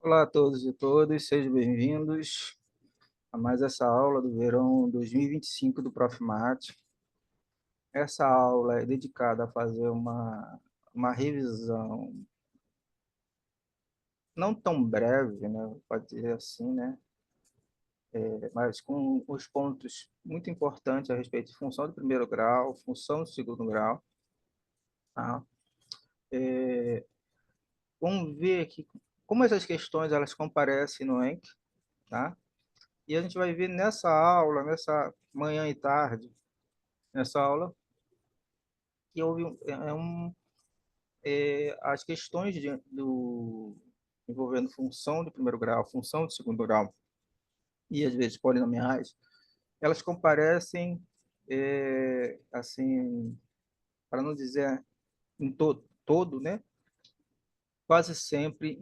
Olá a todos e todas, sejam bem-vindos a mais essa aula do verão 2025 do Prof. Mate. Essa aula é dedicada a fazer uma revisão não tão breve, né? Pode dizer assim, né? Mas com os pontos muito importantes a respeito de função do primeiro grau, função do segundo grau, tá? Vamos ver aqui como essas questões elas comparecem no ENC, tá? E a gente vai ver nessa aula, nessa manhã e tarde, nessa aula, que houve as questões envolvendo função de primeiro grau, função de segundo grau e às vezes polinomiais, elas comparecem, assim, para não dizer em todo, né? Quase sempre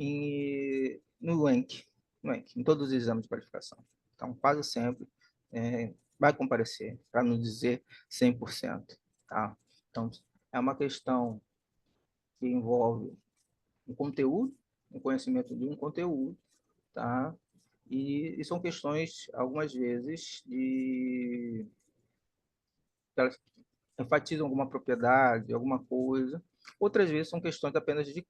no ENC, no ENC, em todos os exames de qualificação. Então, quase sempre vai comparecer, para não dizer 100%. Tá? Então, é uma questão que envolve um conteúdo, um conhecimento de um conteúdo, tá? E são questões, algumas vezes, que elas enfatizam alguma propriedade, alguma coisa. Outras vezes são questões apenas que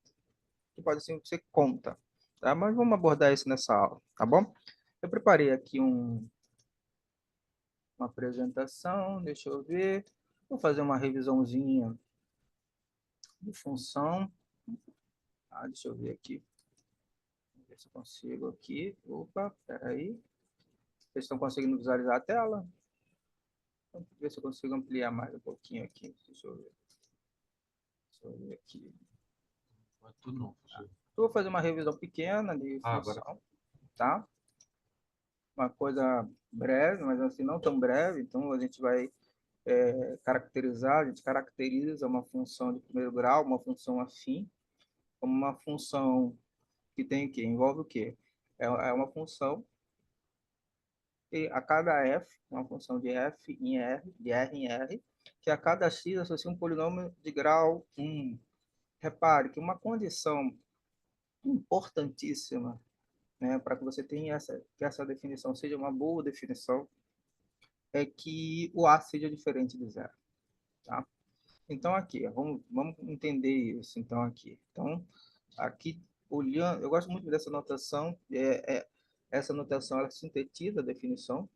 podem ser conta, tá? Mas vamos abordar isso nessa aula, tá bom? Eu preparei aqui uma apresentação, deixa eu ver. Vou fazer uma revisãozinha de função. Deixa eu ver aqui. Ver se eu consigo aqui. Opa, peraí. Vocês estão conseguindo visualizar a tela? Vamos ver se eu consigo ampliar mais um pouquinho aqui. Deixa eu ver. Deixa eu ver aqui. Tudo não, professor. Eu vou fazer uma revisão pequena de Agora. função, tá? Uma coisa breve, mas assim, não tão breve. Então, a gente vai caracterizar, a gente caracteriza uma função de primeiro grau, uma função afim, como uma função que tem o quê? Envolve o quê? É uma função e a cada f, uma função de f em r, de r em r, que a cada x associa um polinômio de grau 1. Repare que uma condição importantíssima, né, para que você tenha que essa definição seja uma boa definição, é que o A seja diferente de zero. Tá? Então, aqui, vamos entender isso. Então, aqui, olhando, eu gosto muito dessa notação, essa notação ela sintetiza a definição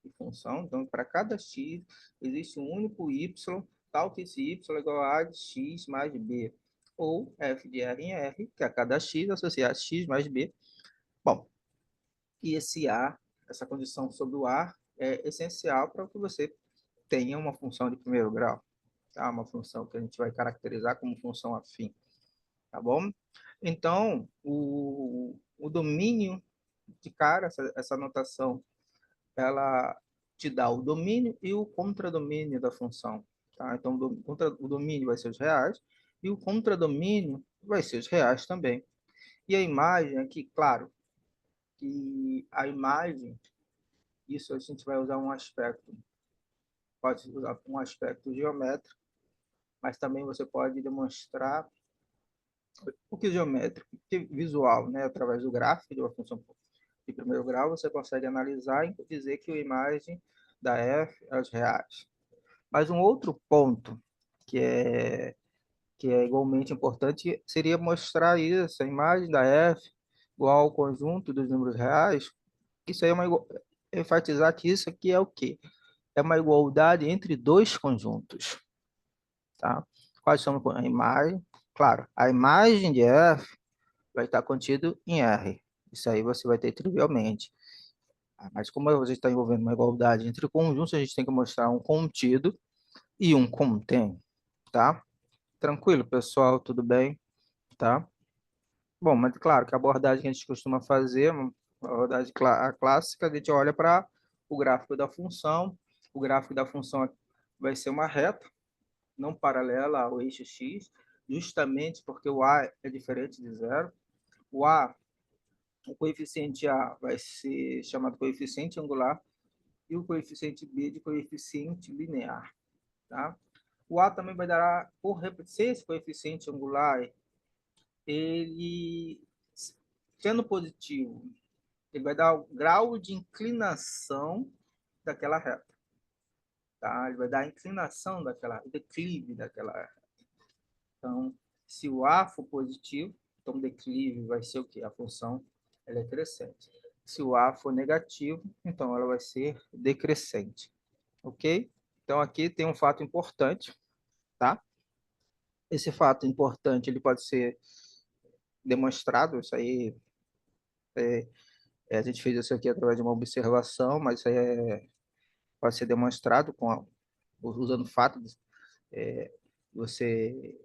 de função. Então, para cada x, existe um único y, tal que esse y é igual a de x mais b. Ou f de r em r, que a cada x associar x mais b. Bom, e esse A, essa condição sobre o A, é essencial para que você tenha uma função de primeiro grau. Tá? Uma função que a gente vai caracterizar como função afim. Tá bom? Então, o domínio de cara, essa notação, ela te dá o domínio e o contradomínio da função. Tá? Então, o domínio vai ser os reais e o contradomínio vai ser os reais também. E a imagem aqui, claro, que a imagem, isso a gente vai usar um aspecto, pode usar um aspecto geométrico, mas também você pode demonstrar o que é geométrico, o que é visual, né? Através do gráfico de uma função de primeiro grau, você consegue analisar e dizer que a imagem da f é os reais. Mas um outro ponto que é, que é igualmente importante seria mostrar isso, a imagem da f igual ao conjunto dos números reais. Isso aí é enfatizar que isso aqui é o quê? É uma igualdade entre dois conjuntos, tá? Quais são a imagem? Claro, a imagem de f vai estar contido em R. Isso aí você vai ter trivialmente. Mas como você está envolvendo uma igualdade entre conjuntos, a gente tem que mostrar um contido e um contém, tá? Tranquilo, pessoal, tudo bem? Tá? Bom, mas claro que a abordagem que a gente costuma fazer, uma abordagem clássica, a gente olha para o gráfico da função. O gráfico da função vai ser uma reta, não paralela ao eixo x, justamente porque o a é diferente de zero. O coeficiente A vai ser chamado coeficiente angular e o coeficiente B de coeficiente linear. Tá? O A também vai dar, por ser esse coeficiente angular, ele Sendo positivo, ele vai dar o grau de inclinação daquela reta. Tá? Ele vai dar a inclinação daquela, o declive daquela reta. Então, se o A for positivo, então o declive vai ser o quê? A função ela é crescente. Se o A for negativo, então ela vai ser decrescente. Ok? Então, aqui tem um fato importante, tá? Esse fato importante, ele pode ser demonstrado, isso aí, a gente fez isso aqui através de uma observação, mas isso aí pode ser demonstrado usando fatos, você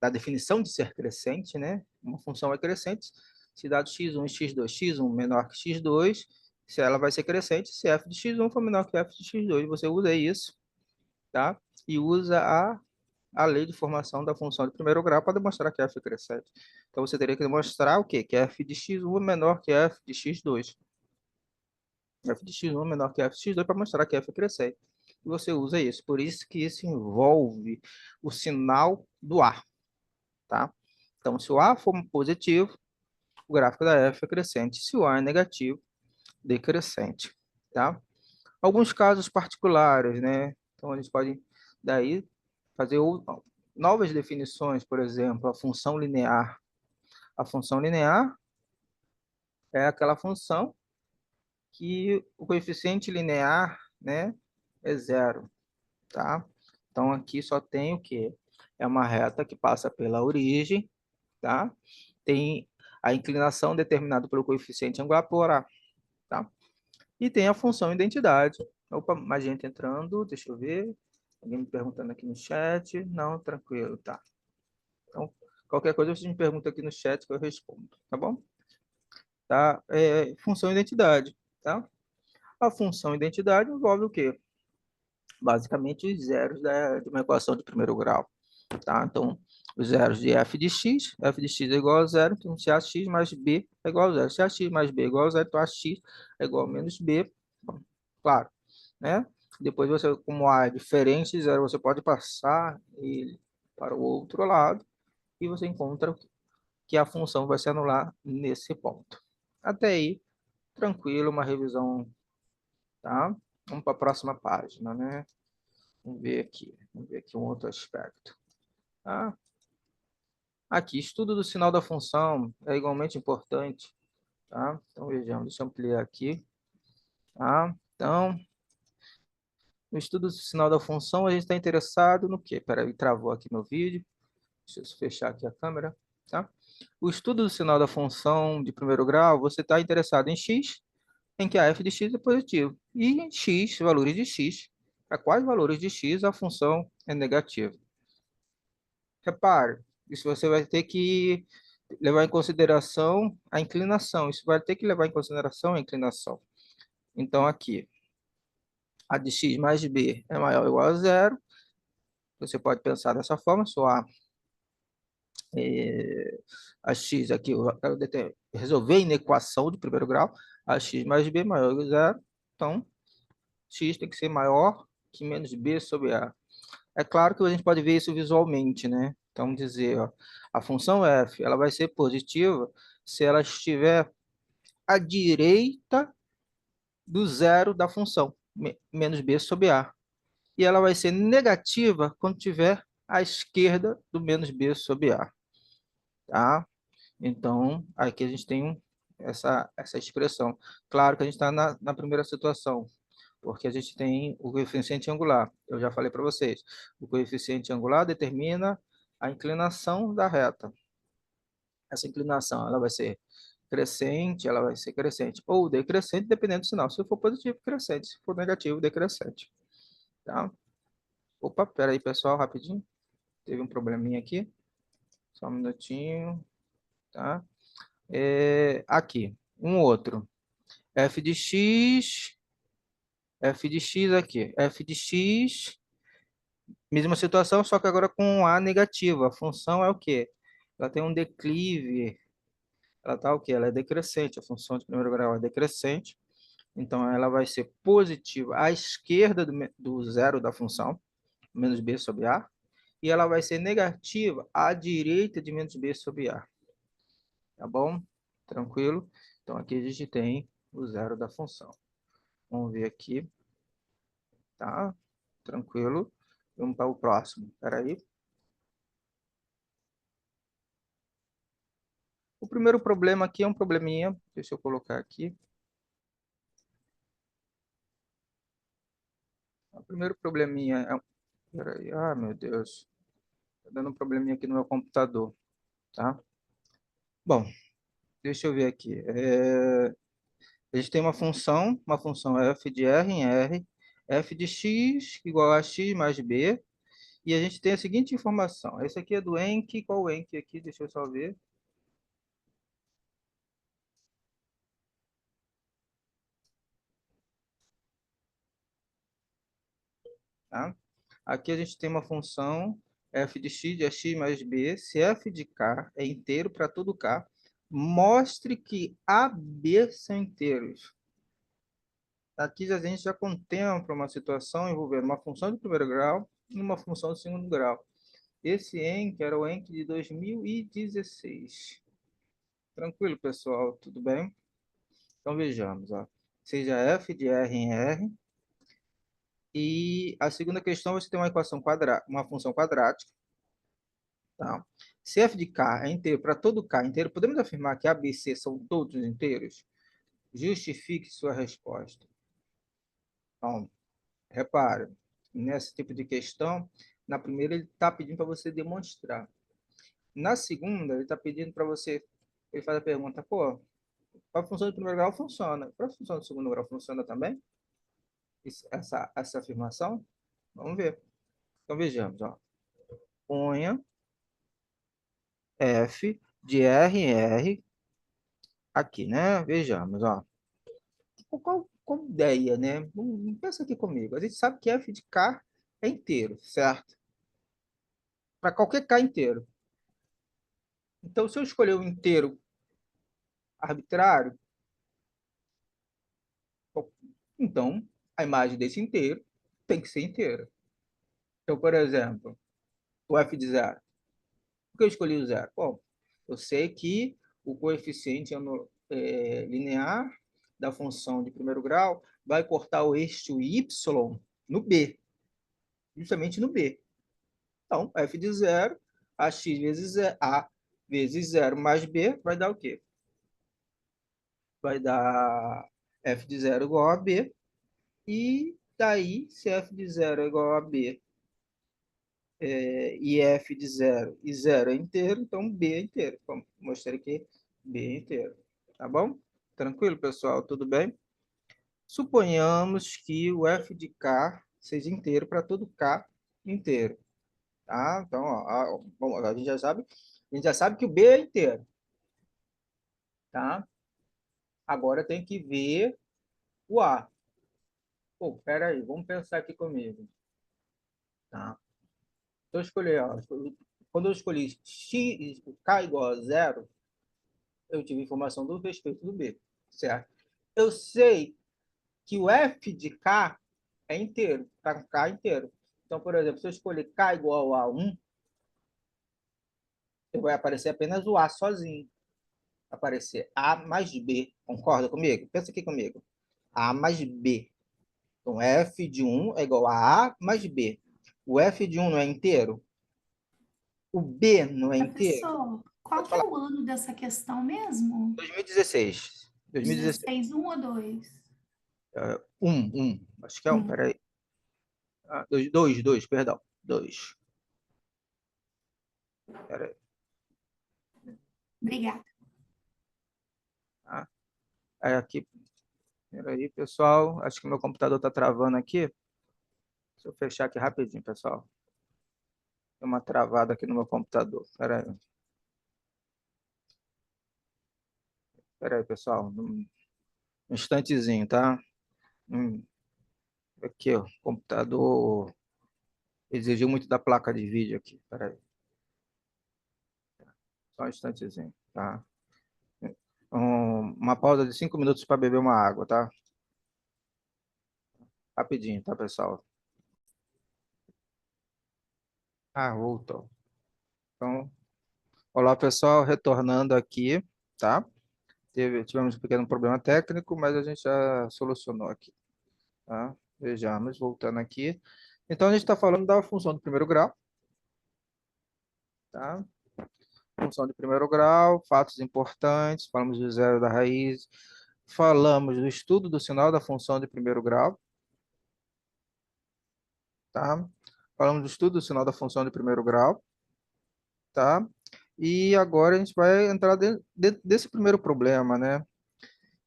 da definição de ser crescente, né? Uma função é crescente se dado x1 e x2, x1 menor que x2, se ela vai ser crescente se f de x1 for menor que f de x2. Você usa isso, tá? E usa a lei de formação da função de primeiro grau para demonstrar que f é crescente. Então, você teria que demonstrar o quê? Que f de x1 é menor que f de x2. F de x1 é menor que f de x2 para mostrar que f é crescente. E você usa isso. Por isso que isso envolve o sinal do A, tá? Então, se o A for positivo, o gráfico da f é crescente. Se o A é negativo, decrescente, tá? Alguns casos particulares, né? Então, eles podem daí fazer novas definições, por exemplo, a função linear. A função linear é aquela função que o coeficiente linear, né, é zero, tá? Então, aqui só tem o quê? É uma reta que passa pela origem, tá? Tem a inclinação determinada pelo coeficiente angular por A, tá? E tem a função identidade. Opa, mais gente entrando, deixa eu ver. Alguém me perguntando aqui no chat. Não, tranquilo, tá. Então, qualquer coisa você me pergunta aqui no chat que eu respondo, tá bom? Tá? Função identidade, tá? A função identidade envolve o quê? Basicamente os zeros de uma equação de primeiro grau, tá? Então, os zeros de f de x é igual a zero, então se ax mais b é igual a zero. Se ax mais b é igual a zero, então ax é igual a menos b, bom, claro, né? Depois você, como a é diferente de zero, você pode passar ele para o outro lado e você encontra que a função vai se anular nesse ponto. Até aí, tranquilo, uma revisão, tá? Vamos para a próxima página, né? Vamos ver aqui um outro aspecto. Tá? Aqui, estudo do sinal da função é igualmente importante, tá? Então, vejamos, deixa eu ampliar aqui, tá? Então, no estudo do sinal da função, a gente está interessado no quê? Peraí, travou aqui meu vídeo. Deixa eu fechar aqui a câmera, tá? O estudo do sinal da função de primeiro grau, você está interessado em x, em que a f de x é positivo, e em x, valores de x. Para quais valores de x a função é negativa? Repare, isso você vai ter que levar em consideração a inclinação. Isso vai ter que levar em consideração a inclinação. Então, aqui, a de x mais b é maior ou igual a zero. Você pode pensar dessa forma, se a x aqui, eu quero resolver em equação de primeiro grau, a x mais b maior ou igual a zero. Então, x tem que ser maior que menos b sobre a. É claro que a gente pode ver isso visualmente, né? Então, dizer, ó, a função f ela vai ser positiva se ela estiver à direita do zero da função, menos b sobre a. E ela vai ser negativa quando tiver à esquerda do menos b sobre a. Tá? Então, aqui a gente tem essa expressão. Claro que a gente está na primeira situação, porque a gente tem o coeficiente angular. Eu já falei para vocês, o coeficiente angular determina a inclinação da reta. Essa inclinação ela vai ser crescente, ela vai ser crescente ou decrescente, dependendo do sinal. Se for positivo, crescente. Se for negativo, decrescente. Tá? Opa, pera aí, pessoal, rapidinho. Teve um probleminha aqui. Só um minutinho. Tá? Aqui, um outro. F de x aqui. F de x, mesma situação, só que agora com A negativa. A função é o quê? Ela tem um declive. Ela tá o quê? Ela é decrescente. A função de primeiro grau é decrescente. Então, ela vai ser positiva à esquerda do zero da função, menos b sobre a, e ela vai ser negativa à direita de menos b sobre a. Tá bom? Tranquilo? Então, aqui a gente tem o zero da função. Vamos ver aqui, tá? Tranquilo? Vamos para o próximo. Espera aí. O primeiro problema aqui é um probleminha. Deixa eu colocar aqui. O primeiro probleminha é... Espera aí. Ah, meu Deus. Tá dando um probleminha aqui no meu computador, tá? Bom, deixa eu ver aqui. A gente tem uma função f de r em r, f de x igual a x mais b, e a gente tem a seguinte informação. Esse aqui é do Encke. Qual o Encke aqui? Deixa eu só ver. Tá? Aqui a gente tem uma função f de x é x mais b. Se f de k é inteiro para todo k, mostre que a, b são inteiros. Aqui a gente já contempla uma situação envolvendo uma função de primeiro grau e uma função de segundo grau. Esse Encke era o Encke de 2016. Tranquilo, pessoal? Tudo bem? Então vejamos, ó. Seja f de r em r. E a segunda questão, você tem uma equação quadrada, uma função quadrática. Tá? Se f de k é inteiro para todo k inteiro, podemos afirmar que a, b e c são todos inteiros? Justifique sua resposta. Então, repare, nesse tipo de questão, na primeira ele está pedindo para você demonstrar. Na segunda, ele está pedindo para você, ele faz a pergunta, pô, para a função de primeiro grau funciona, para a função de segundo grau funciona também? Essa afirmação? Vamos ver. Então vejamos, ó. Ponha f de r em r aqui, né? Vejamos, ó. Qual ideia, né? Pensa aqui comigo. A gente sabe que f de k é inteiro, certo? Para qualquer k inteiro. Então, se eu escolher um inteiro arbitrário, então a imagem desse inteiro tem que ser inteira. Então, por exemplo, o f de zero. Por que eu escolhi o zero? Bom, eu sei que o coeficiente linear da função de primeiro grau vai cortar o eixo y no b, justamente no b. Então, f de zero, a vezes zero mais b vai dar o quê? Vai dar f de zero igual a b, e daí, se f de zero é igual a b, e f de zero e zero é inteiro, então b é inteiro. Vamos mostrar aqui b é inteiro. Tá bom? Tranquilo, pessoal? Tudo bem? Suponhamos que o f de k seja inteiro para todo k inteiro. Tá? Então, ó, bom, a gente já sabe que o b é inteiro. Tá? Agora tem que ver o a. Pô, pera aí, vamos pensar aqui comigo. Tá? Então, quando eu escolhi x, k igual a zero, eu tive informação do respeito do b, certo? Eu sei que o f de k é inteiro, para k inteiro. Então, por exemplo, se eu escolher k igual a 1, vai aparecer apenas o a sozinho. Vai aparecer a mais b. Concorda comigo? Pensa aqui comigo. A mais b. Então, f de 1 é igual a mais b. O f de 1 não é inteiro? O b não é inteiro? Professor, qual Pode que é falar. o ano dessa questão mesmo? 2016. 2016. 16, 1 ou 2? Acho que é um, peraí. Ah, dois, perdão. Dois. Peraí. Obrigada. Tá? Aí aqui, peraí, pessoal. Acho que meu computador está travando aqui. Deixa eu fechar aqui rapidinho, pessoal. Tem uma travada aqui no meu computador. Peraí. Peraí, pessoal. Um instantezinho, tá? Aqui, ó. Computador exigiu muito da placa de vídeo aqui. Peraí. Só um instantezinho, tá? Uma pausa de 5 minutos para beber uma água, tá? Rapidinho, tá, pessoal? Ah, voltou. Então, olá, pessoal, retornando aqui, tá? Tivemos um pequeno problema técnico, mas a gente já solucionou aqui, tá? Vejamos, voltando aqui. Então, a gente está falando da função do primeiro grau, tá? Função de primeiro grau, fatos importantes, falamos do zero da raiz, falamos do estudo do sinal da função de primeiro grau, tá? Falamos do estudo do sinal da função de primeiro grau, tá? E agora a gente vai entrar dentro desse primeiro problema, né?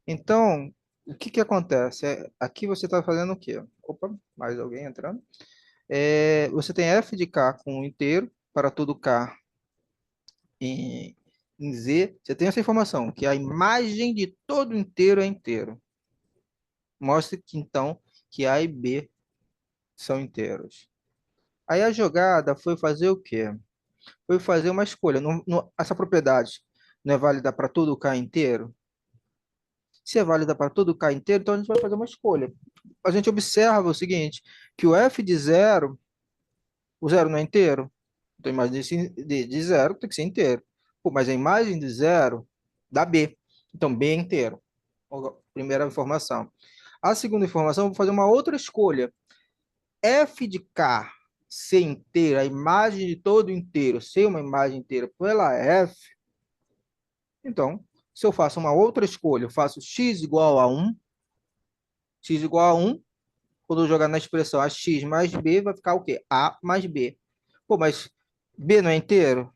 Então, o que que acontece? Aqui você está fazendo o quê? Opa, mais alguém entrando? Você tem f de k com um inteiro para todo k em, em z. Você tem essa informação, que a imagem de todo inteiro é inteiro. Mostra que, então, que a e b são inteiros. Aí a jogada foi fazer o quê? Foi fazer uma escolha. Essa propriedade não é válida para todo k inteiro? Se é válida para todo k inteiro, então a gente vai fazer uma escolha. A gente observa o seguinte, que o f de zero, o zero não é inteiro, então a imagem de zero tem que ser inteiro. Pô, mas a imagem de zero dá b, então b é inteiro. Primeira informação. A segunda informação, eu vou fazer uma outra escolha. F de k ser inteiro, a imagem de todo inteiro ser uma imagem inteira pela f, então, se eu faço uma outra escolha, eu faço x igual a 1, x igual a 1, quando eu jogar na expressão ax mais b, vai ficar o quê? A mais b. Pô, mas b não é inteiro?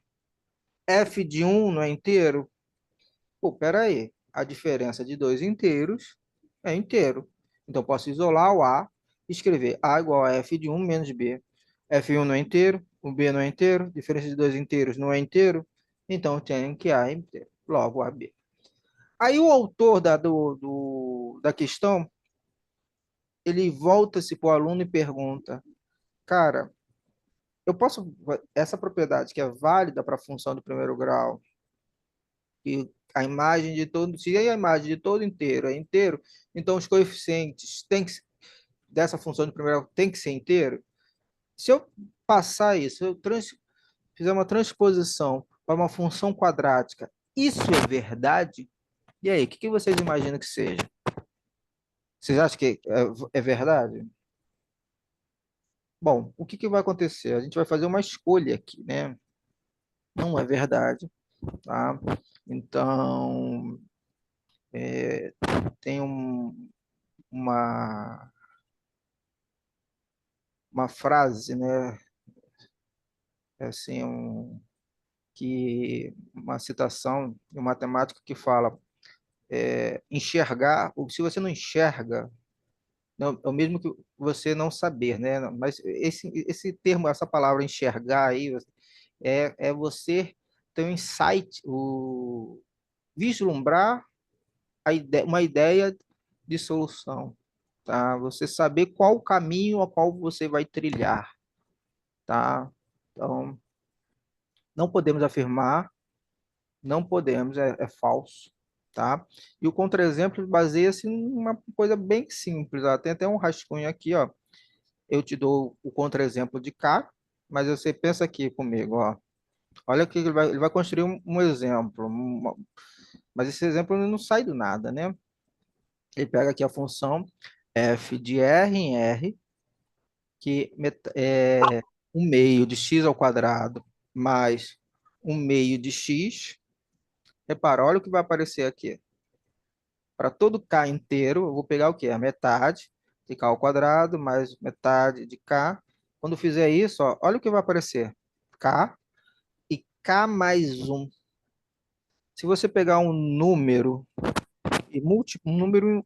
F de 1 não é inteiro? Pô, peraí. A diferença de dois inteiros é inteiro. Então, posso isolar o A e escrever A igual a F de 1 menos B. F1 não é inteiro, o B não é inteiro, diferença de dois inteiros não é inteiro, então eu tenho que A é inteiro. Logo, AB. Aí o autor da questão, ele volta-se para o aluno e pergunta, cara, eu posso, essa propriedade que é válida para a função do primeiro grau, e a imagem de todo, se a imagem de todo inteiro é inteiro, então os coeficientes dessa função de primeiro grau tem que ser inteiro. Se eu passar isso, se eu fizer uma transposição para uma função quadrática, isso é verdade? E aí, o que vocês imaginam que seja? Vocês acham que é verdade? Bom, o que vai acontecer? A gente vai fazer uma escolha aqui, né? Não é verdade, tá? Então, tem uma, uma frase, né? Assim, uma citação de um matemático que fala enxergar, ou se você não enxerga, não, é o mesmo que você não saber, né? Mas esse termo, essa palavra enxergar aí, é você ter um insight, vislumbrar uma ideia de solução, tá? Você saber qual o caminho a qual você vai trilhar, tá? Então, não podemos afirmar, não podemos, é falso, tá? E o contra-exemplo baseia-se em uma coisa bem simples, ó. Tem até um rascunho aqui, ó. Eu te dou o contra-exemplo de cá, mas você pensa aqui comigo, ó. Olha que ele vai construir um exemplo, mas esse exemplo não sai do nada, né? Ele pega aqui a função f de r em r, que é um meio de x ao quadrado mais um meio de x. Repara, olha o que vai aparecer aqui. Para todo k inteiro, eu vou pegar o quê? A metade de k ao quadrado mais metade de k. Quando fizer isso, ó, olha o que vai aparecer. K e k mais um. Se você pegar um número, um número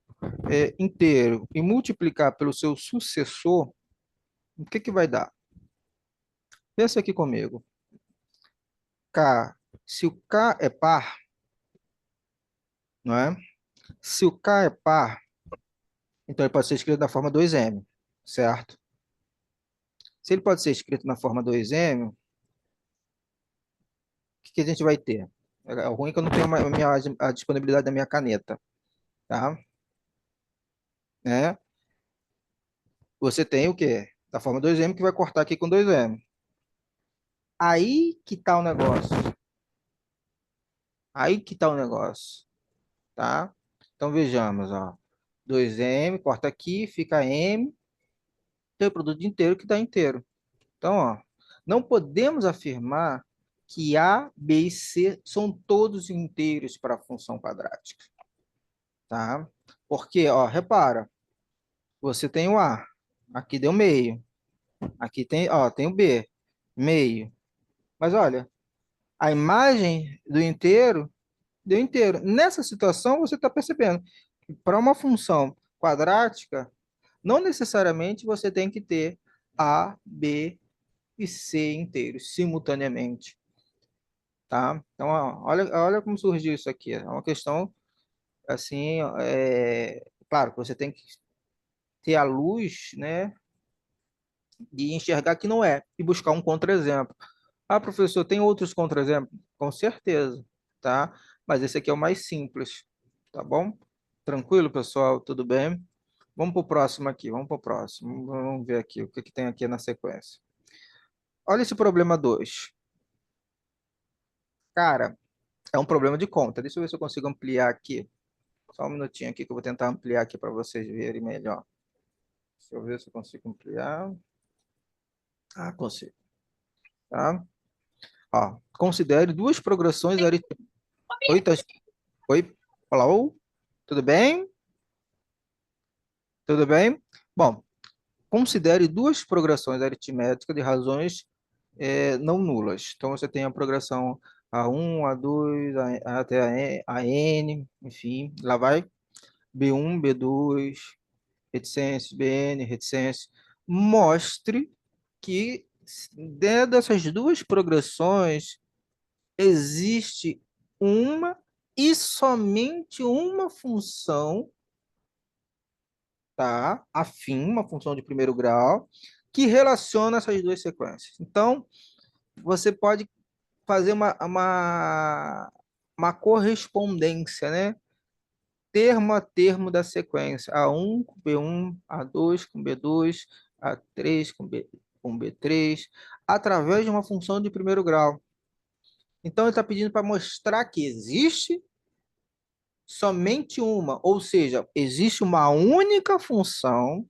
inteiro e multiplicar pelo seu sucessor, o que vai dar? Pensa aqui comigo. K, se o k é par, não é? Se o k é par, então ele pode ser escrito da forma 2m, certo? Se ele pode ser escrito na forma 2m, o que a gente vai ter? É ruim que eu não tenho a disponibilidade da minha caneta, tá? Né? Você tem o quê? Da forma 2m que vai cortar aqui com 2m. Aí que tá o negócio. Aí que tá o negócio. tá? Então, vejamos, ó. 2m, corta aqui, fica m, tem o produto inteiro que dá inteiro. Então, ó, não podemos afirmar que A, B e C são todos inteiros para a função quadrática, tá? Porque, ó, repara, você tem o A, aqui deu meio, aqui tem, ó, tem o B, meio. Mas olha, a imagem do inteiro deu inteiro. Nessa situação, você está percebendo que para uma função quadrática, não necessariamente você tem que ter A, B e C inteiros simultaneamente, tá? Então, ó, olha como surgiu isso aqui. É uma questão, assim, claro que você tem que ter a luz, né, de enxergar que não é, e buscar um contra-exemplo. Ah, professor, tem outros contra-exemplos? Com certeza, tá? Mas esse aqui é o mais simples, tá bom? Tranquilo, pessoal? Tudo bem? Vamos para o próximo aqui, vamos para o próximo. Vamos ver aqui o que tem aqui na sequência. Olha esse problema 2. Cara, é um problema de conta. Deixa eu ver se eu consigo ampliar aqui. Só um minutinho aqui que eu vou tentar ampliar aqui para vocês verem melhor. Deixa eu ver se eu consigo ampliar. Ah, consigo. Tá? Ó, considere duas progressões aritméticas. Oi, Oi? Olá, tudo bem? Tudo bem? Bom, considere duas progressões aritméticas de razões não nulas. Então, você tem a progressão A1, A2, até a N, enfim, lá vai B1, B2, reticências, BN, reticências. Mostre que dentro dessas duas progressões existe uma e somente uma função, tá? Afim, uma função de primeiro grau, que relaciona essas duas sequências. Então, você pode fazer uma correspondência, né? Termo a termo da sequência. A1 com B1, A2 com B2, A3 com B3, através de uma função de primeiro grau. Então, ele está pedindo para mostrar que existe somente uma, ou seja, existe uma única função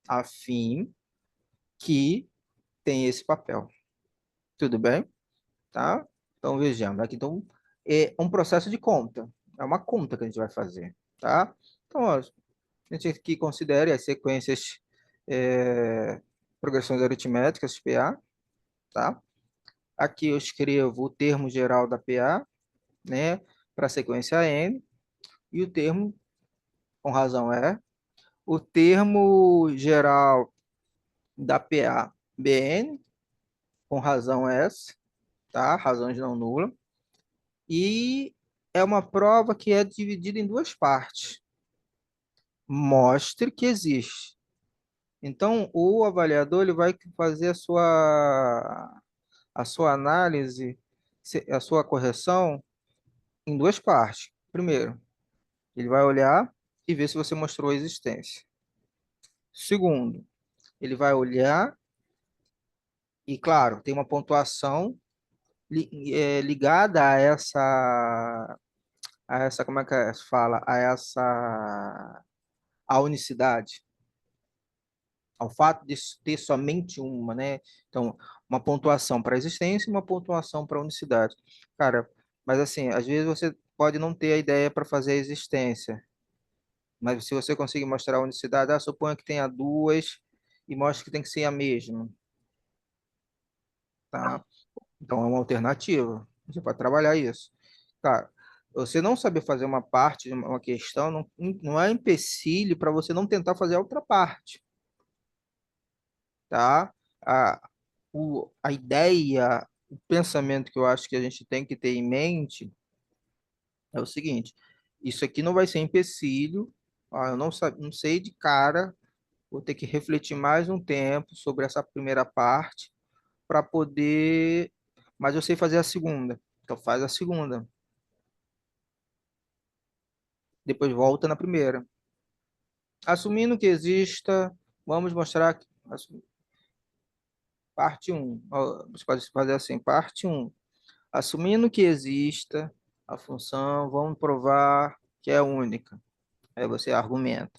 afim que tem esse papel. Tudo bem? Tá? Então, vejamos. Aqui então, é um processo de conta. É uma conta que a gente vai fazer. Tá? Então, ó, a gente aqui considere as sequências, progressões aritméticas, PA. Tá? Aqui eu escrevo o termo geral da PA, né, para a sequência N, e o termo, com razão o termo geral da PA BN, com razão S, tá? Razões não nulas. E é uma prova que é dividida em duas partes. Mostre que existe. Então, o avaliador ele vai fazer a sua análise, a sua correção em duas partes. Primeiro, ele vai olhar e ver se você mostrou a existência. Segundo, ele vai olhar e, claro, tem uma pontuação ligada a essa, como é que se fala, a unicidade, ao fato de ter somente uma, né? Então, uma pontuação para a existência e uma pontuação para a unicidade. Cara, mas assim, às vezes você pode não ter a ideia para fazer a existência, mas se você conseguir mostrar a unicidade, suponha que tenha duas e mostre que tem que ser a mesma, tá? Então, é uma alternativa. Você pode trabalhar isso. Cara, você não saber fazer uma parte de uma questão não é empecilho para você não tentar fazer a outra parte, tá? A ideia, o pensamento que eu acho que a gente tem que ter em mente é o seguinte: isso aqui não vai ser empecilho, eu não sei de cara, vou ter que refletir mais um tempo sobre essa primeira parte para poder. Mas eu sei fazer a segunda, então faz a segunda, depois volta na primeira. Assumindo que exista, vamos mostrar parte um. Você pode fazer assim, parte um. Assumindo que exista A função, vamos provar que é única. Aí você argumenta.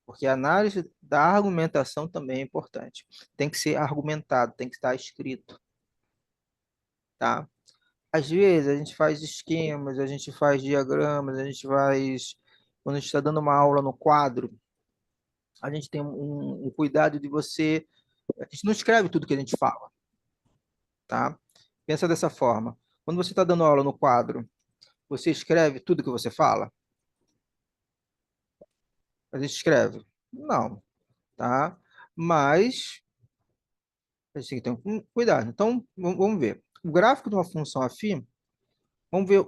Porque a análise da argumentação também é importante. Tem que ser argumentado, tem que estar escrito, tá? Às vezes a gente faz esquemas, a gente faz diagramas, a gente faz... Quando a gente está dando uma aula no quadro, a gente tem um cuidado de você... A gente não escreve tudo que a gente fala, tá? Pensa dessa forma. Quando você está dando aula no quadro, você escreve tudo que você fala? A gente escreve? Não, tá? Mas a gente tem que ter um cuidado. Então, vamos ver. O gráfico de uma função afim, vamos ver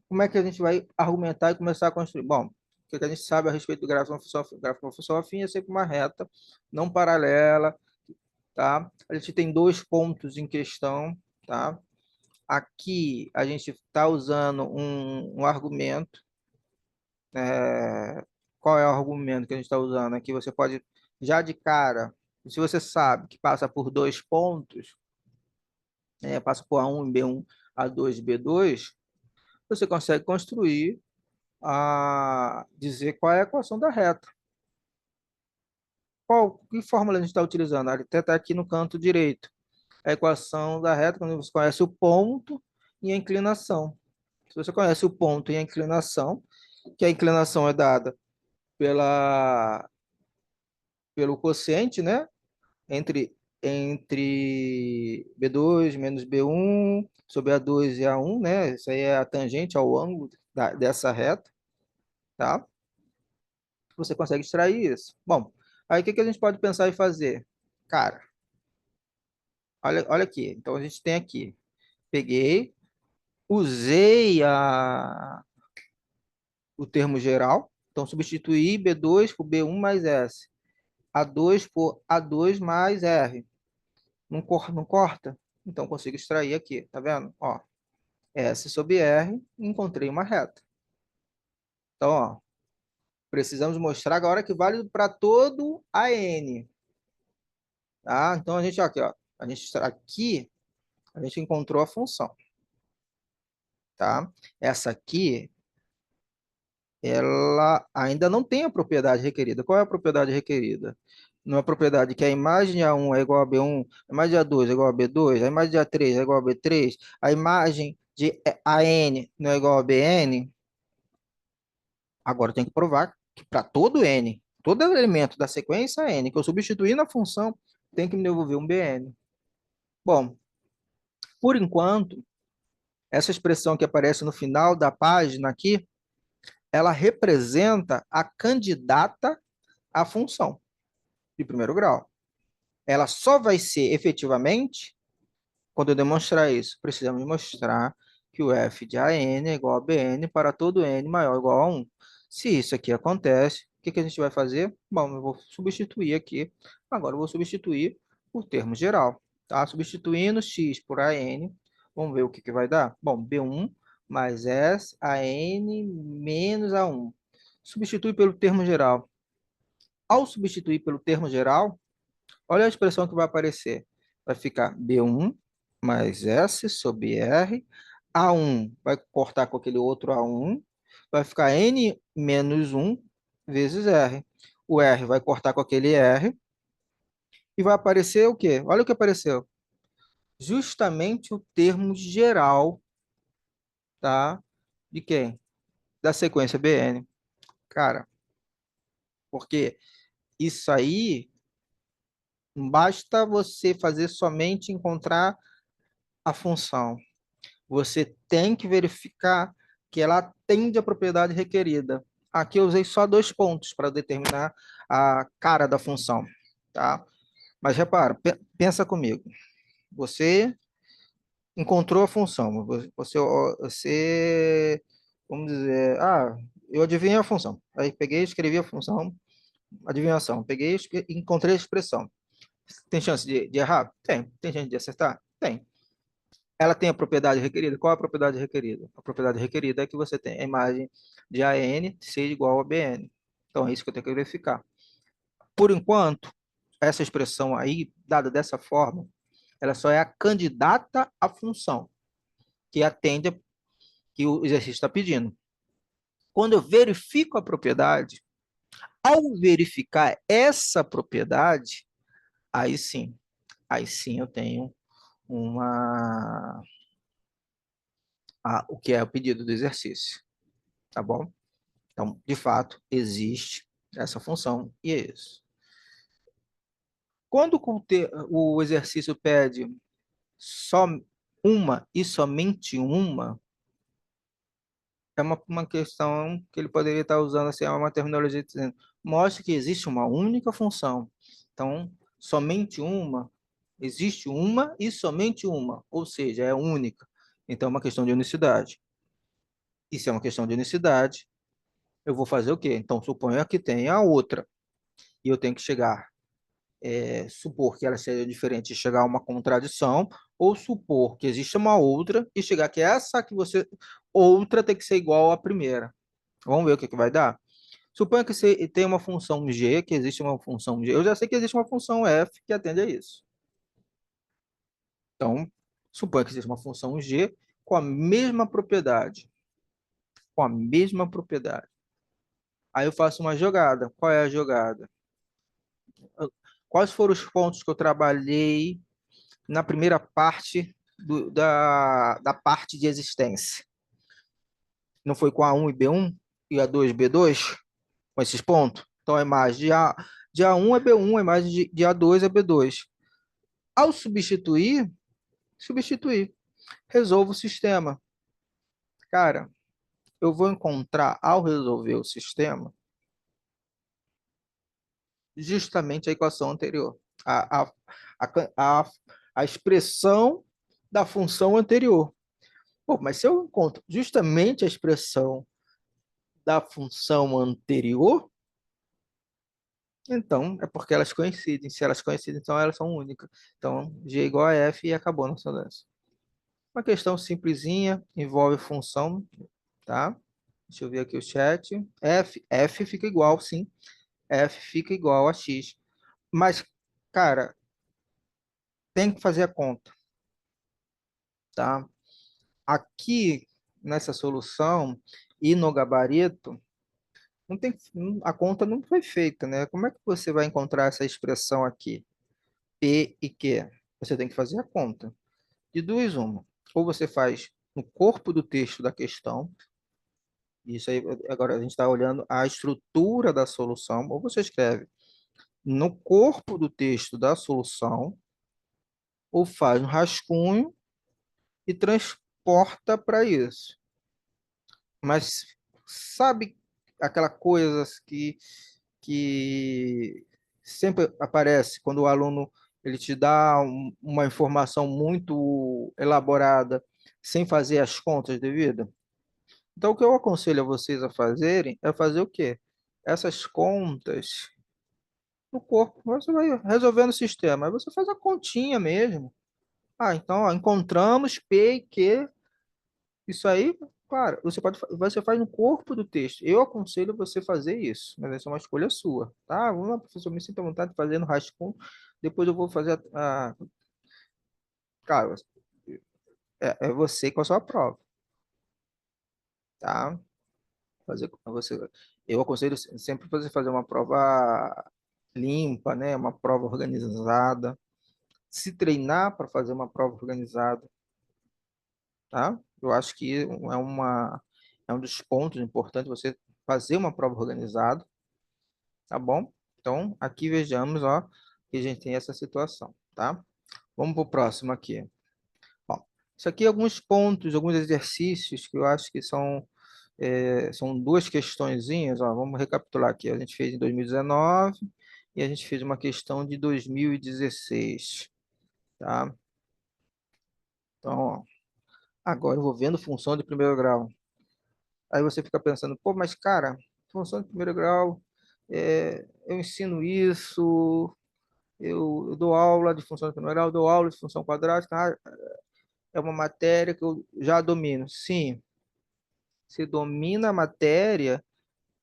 como é que a gente vai argumentar e começar a construir. Bom, o que a gente sabe a respeito do gráfico de uma função afim? O gráfico de uma função afim é sempre uma reta não paralela, tá? A gente tem dois pontos em questão, tá? Aqui a gente está usando um argumento. Qual é o argumento que a gente está usando? Aqui você pode, já de cara, se você sabe que passa por dois pontos, passa por A1 e B1, A2 e B2, você consegue construir, dizer qual é a equação da reta. Que fórmula a gente está utilizando? Ela até está aqui no canto direito. A equação da reta, quando você conhece o ponto e a inclinação. Se você conhece o ponto e a inclinação, que a inclinação é dada pelo quociente, né? Entre B2 menos B1 sobre A2 e A1, né? Isso aí é a tangente ao ângulo dessa reta, tá? Você consegue extrair isso. Bom, aí o que que a gente pode pensar em fazer? Cara, olha aqui. Então a gente tem aqui. Peguei, usei o termo geral. Então substituí B2 por B1 mais S. A2 por A2 mais R. Não corta? Então consigo extrair aqui, tá vendo? Ó, S sobre R, encontrei uma reta. Então, ó, precisamos mostrar agora que vale para todo a N. Tá? Então, a gente, aqui, ó, aqui, a gente encontrou a função. Tá? Essa aqui, ela ainda não tem a propriedade requerida. Qual é a propriedade requerida? Não é a propriedade que a imagem de A1 é igual a B1, a imagem de A2 é igual a B2, a imagem de A3 é igual a B3, a imagem de AN não é igual a BN. Agora eu tenho que provar que para todo N, todo elemento da sequência N que eu substituir na função, tem que me devolver um BN. Bom, por enquanto, essa expressão que aparece no final da página aqui, ela representa a candidata à função de primeiro grau. Ela só vai ser efetivamente quando eu demonstrar isso. Precisamos mostrar que o f de AN é igual a BN para todo N maior ou igual a 1. Se isso aqui acontece, o que que a gente vai fazer? Bom, eu vou substituir aqui. Agora eu vou substituir por termo geral. Tá? Substituindo x por AN, vamos ver o que que vai dar. Bom, B1 mais S AN menos A1. Substitui pelo termo geral. Ao substituir pelo termo geral, olha a expressão que vai aparecer. Vai ficar B1 mais S sobre R. A1 vai cortar com aquele outro A1. Vai ficar N menos 1 vezes R. O R vai cortar com aquele R. E vai aparecer o quê? Olha o que apareceu. Justamente o termo geral, tá? De quem? Da sequência BN. Cara, porque isso aí não basta você fazer somente encontrar a função. Você tem que verificar que ela atende à propriedade requerida. Aqui eu usei só dois pontos para determinar a cara da função, tá? Mas repara, pensa comigo. Você encontrou a função, vamos dizer, eu adivinhei a função. Aí peguei, escrevi a função, adivinhação. Peguei, encontrei a expressão. Tem chance de errar? Tem. Tem chance de acertar? Tem. Ela tem a propriedade requerida. Qual é a propriedade requerida? A propriedade requerida é que você tem a imagem de AN ser igual a BN. Então, é isso que eu tenho que verificar. Por enquanto, essa expressão aí, dada dessa forma, ela só é a candidata à função, que atende que o exercício está pedindo. Quando eu verifico a propriedade, ao verificar essa propriedade, aí sim, eu tenho o que é o pedido do exercício, tá bom? Então, de fato, existe essa função e é isso. Quando o exercício pede só uma e somente uma, é uma questão que ele poderia estar usando assim, uma terminologia dizendo, mostra que existe uma única função. Então, somente uma, existe uma e somente uma, ou seja, é única. Então, é uma questão de unicidade. E se é uma questão de unicidade, eu vou fazer o quê? Então, suponha que tenha a outra, e eu tenho que chegar, supor que ela seja diferente e chegar a uma contradição, ou supor que existe uma outra e chegar que essa que você, outra tem que ser igual à primeira. Vamos ver o que que vai dar? Suponha que você tem uma função g, que existe uma função g. Eu já sei que existe uma função f que atende a isso. Então, suponha que existe uma função g com a mesma propriedade. Com a mesma propriedade. Aí eu faço uma jogada. Qual é a jogada? Quais foram os pontos que eu trabalhei na primeira parte da parte de existência? Não foi com A1 e B1 e A2 e B2? Com esses pontos? Então, a imagem de A1 é B1, a imagem de A2 é B2. Ao substituir, resolvo o sistema. Cara, eu vou encontrar, ao resolver o sistema, justamente a equação anterior. A, a expressão da função anterior. Pô, mas se eu encontro justamente a expressão da função anterior, então é porque elas coincidem. Se elas coincidem, então elas são únicas. Então, G é igual a F e acabou a nossa dança. Uma questão simplesinha, envolve função, tá? Deixa eu ver aqui o chat. F fica igual, sim. F fica igual a X. Mas, cara, tem que fazer a conta, tá? Aqui, nessa solução e no gabarito, não tem, a conta não foi feita, né? Como é que você vai encontrar essa expressão aqui? P e Q? Você tem que fazer a conta. De duas, uma. Ou você faz no corpo do texto da questão, isso aí, agora a gente está olhando a estrutura da solução, ou você escreve no corpo do texto da solução, ou faz um rascunho e transporta para isso. Mas sabe aquela coisa que sempre aparece quando o aluno ele te dá uma informação muito elaborada sem fazer as contas devidas? Então, o que eu aconselho a vocês a fazerem é fazer o quê? Essas contas no corpo. Você vai resolvendo o sistema. Aí você faz a continha mesmo. Ah, então, ó, encontramos P e Q. Isso aí, claro, você faz no corpo do texto. Eu aconselho você fazer isso, mas essa é uma escolha sua, tá? Vamos lá, professor, me sinta à vontade de fazer no rascunho. Depois eu vou fazer cara, é você com a sua prova, tá? Eu aconselho sempre você fazer uma prova limpa, né? Uma prova organizada. Se treinar para fazer uma prova organizada, tá? Eu acho que é um dos pontos importantes você fazer uma prova organizada, tá bom? Então, aqui vejamos, ó, que a gente tem essa situação, tá? Vamos para o próximo aqui. Bom, isso aqui é alguns pontos, alguns exercícios que eu acho que são duas questõezinhas, ó, vamos recapitular aqui. A gente fez em 2019 e a gente fez uma questão de 2016, tá? Então, ó, agora eu vou vendo função de primeiro grau. Aí você fica pensando, pô, mas cara, função de primeiro grau, eu ensino isso, eu dou aula de função de primeiro grau, eu dou aula de função quadrática, é uma matéria que eu já domino. Sim, você domina a matéria,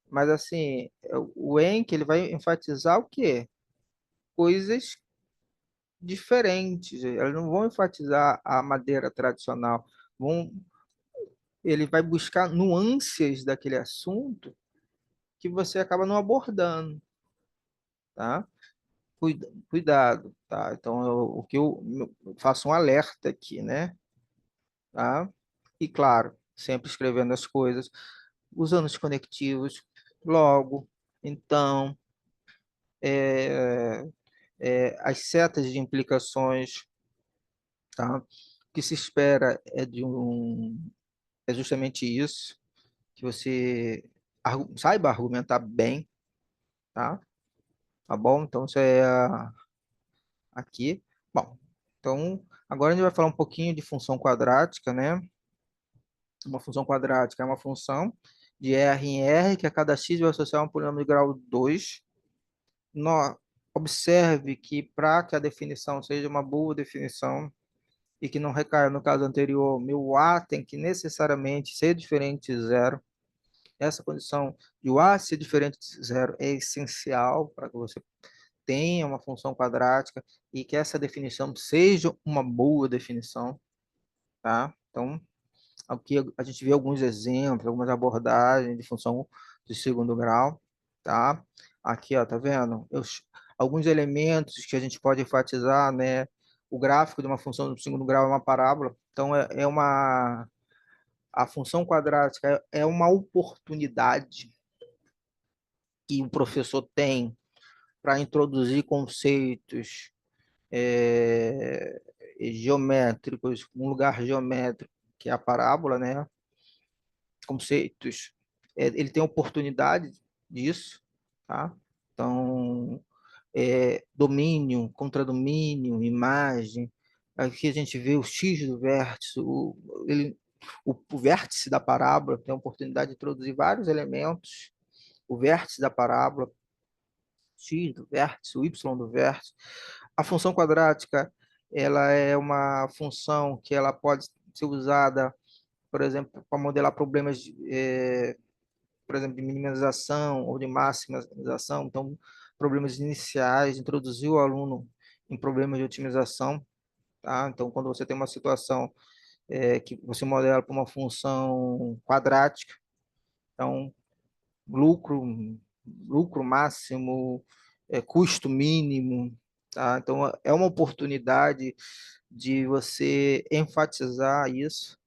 mas assim, o ENC, ele vai enfatizar o quê? Coisas diferentes. Elas não vão enfatizar a madeira tradicional, vão ele vai buscar nuances daquele assunto que você acaba não abordando, tá? Cuidado, tá? Então, o que eu faço um alerta aqui, né? Tá? E claro, sempre escrevendo as coisas, usando os conectivos, logo, então, é, as setas de implicações, tá? O que se espera é justamente isso, que você saiba argumentar bem, tá? Tá bom? Então, isso é aqui. Bom, então, agora a gente vai falar um pouquinho de função quadrática, né? Uma função quadrática é uma função de R em R, que a cada x vai associar um polinômio de grau 2. Observe que para que a definição seja uma boa definição e que não recaia no caso anterior, meu A tem que necessariamente ser diferente de zero. Essa condição de o A ser diferente de zero é essencial para que você tenha uma função quadrática e que essa definição seja uma boa definição, tá? Então, aqui a gente vê alguns exemplos, algumas abordagens de função de segundo grau, tá? Aqui, ó, tá vendo? Alguns elementos que a gente pode enfatizar, né? O gráfico de uma função de segundo grau é uma parábola, então a função quadrática é uma oportunidade que o professor tem para introduzir conceitos é, geométricos, um lugar geométrico, que é a parábola, né? Conceitos, ele tem oportunidade disso, tá? Então, domínio, contradomínio, imagem. Aqui a gente vê o x do vértice, o vértice da parábola tem a oportunidade de introduzir vários elementos. O vértice da parábola, x do vértice, o y do vértice. A função quadrática, ela é uma função que ela pode ser usada, por exemplo, para modelar problemas por exemplo, de minimização ou de maximização, então, problemas iniciais, introduzir o aluno em problemas de otimização, tá? Então, quando você tem uma situação que você modela para uma função quadrática, então, lucro, lucro máximo, custo mínimo, tá? Então, é uma oportunidade de você enfatizar isso,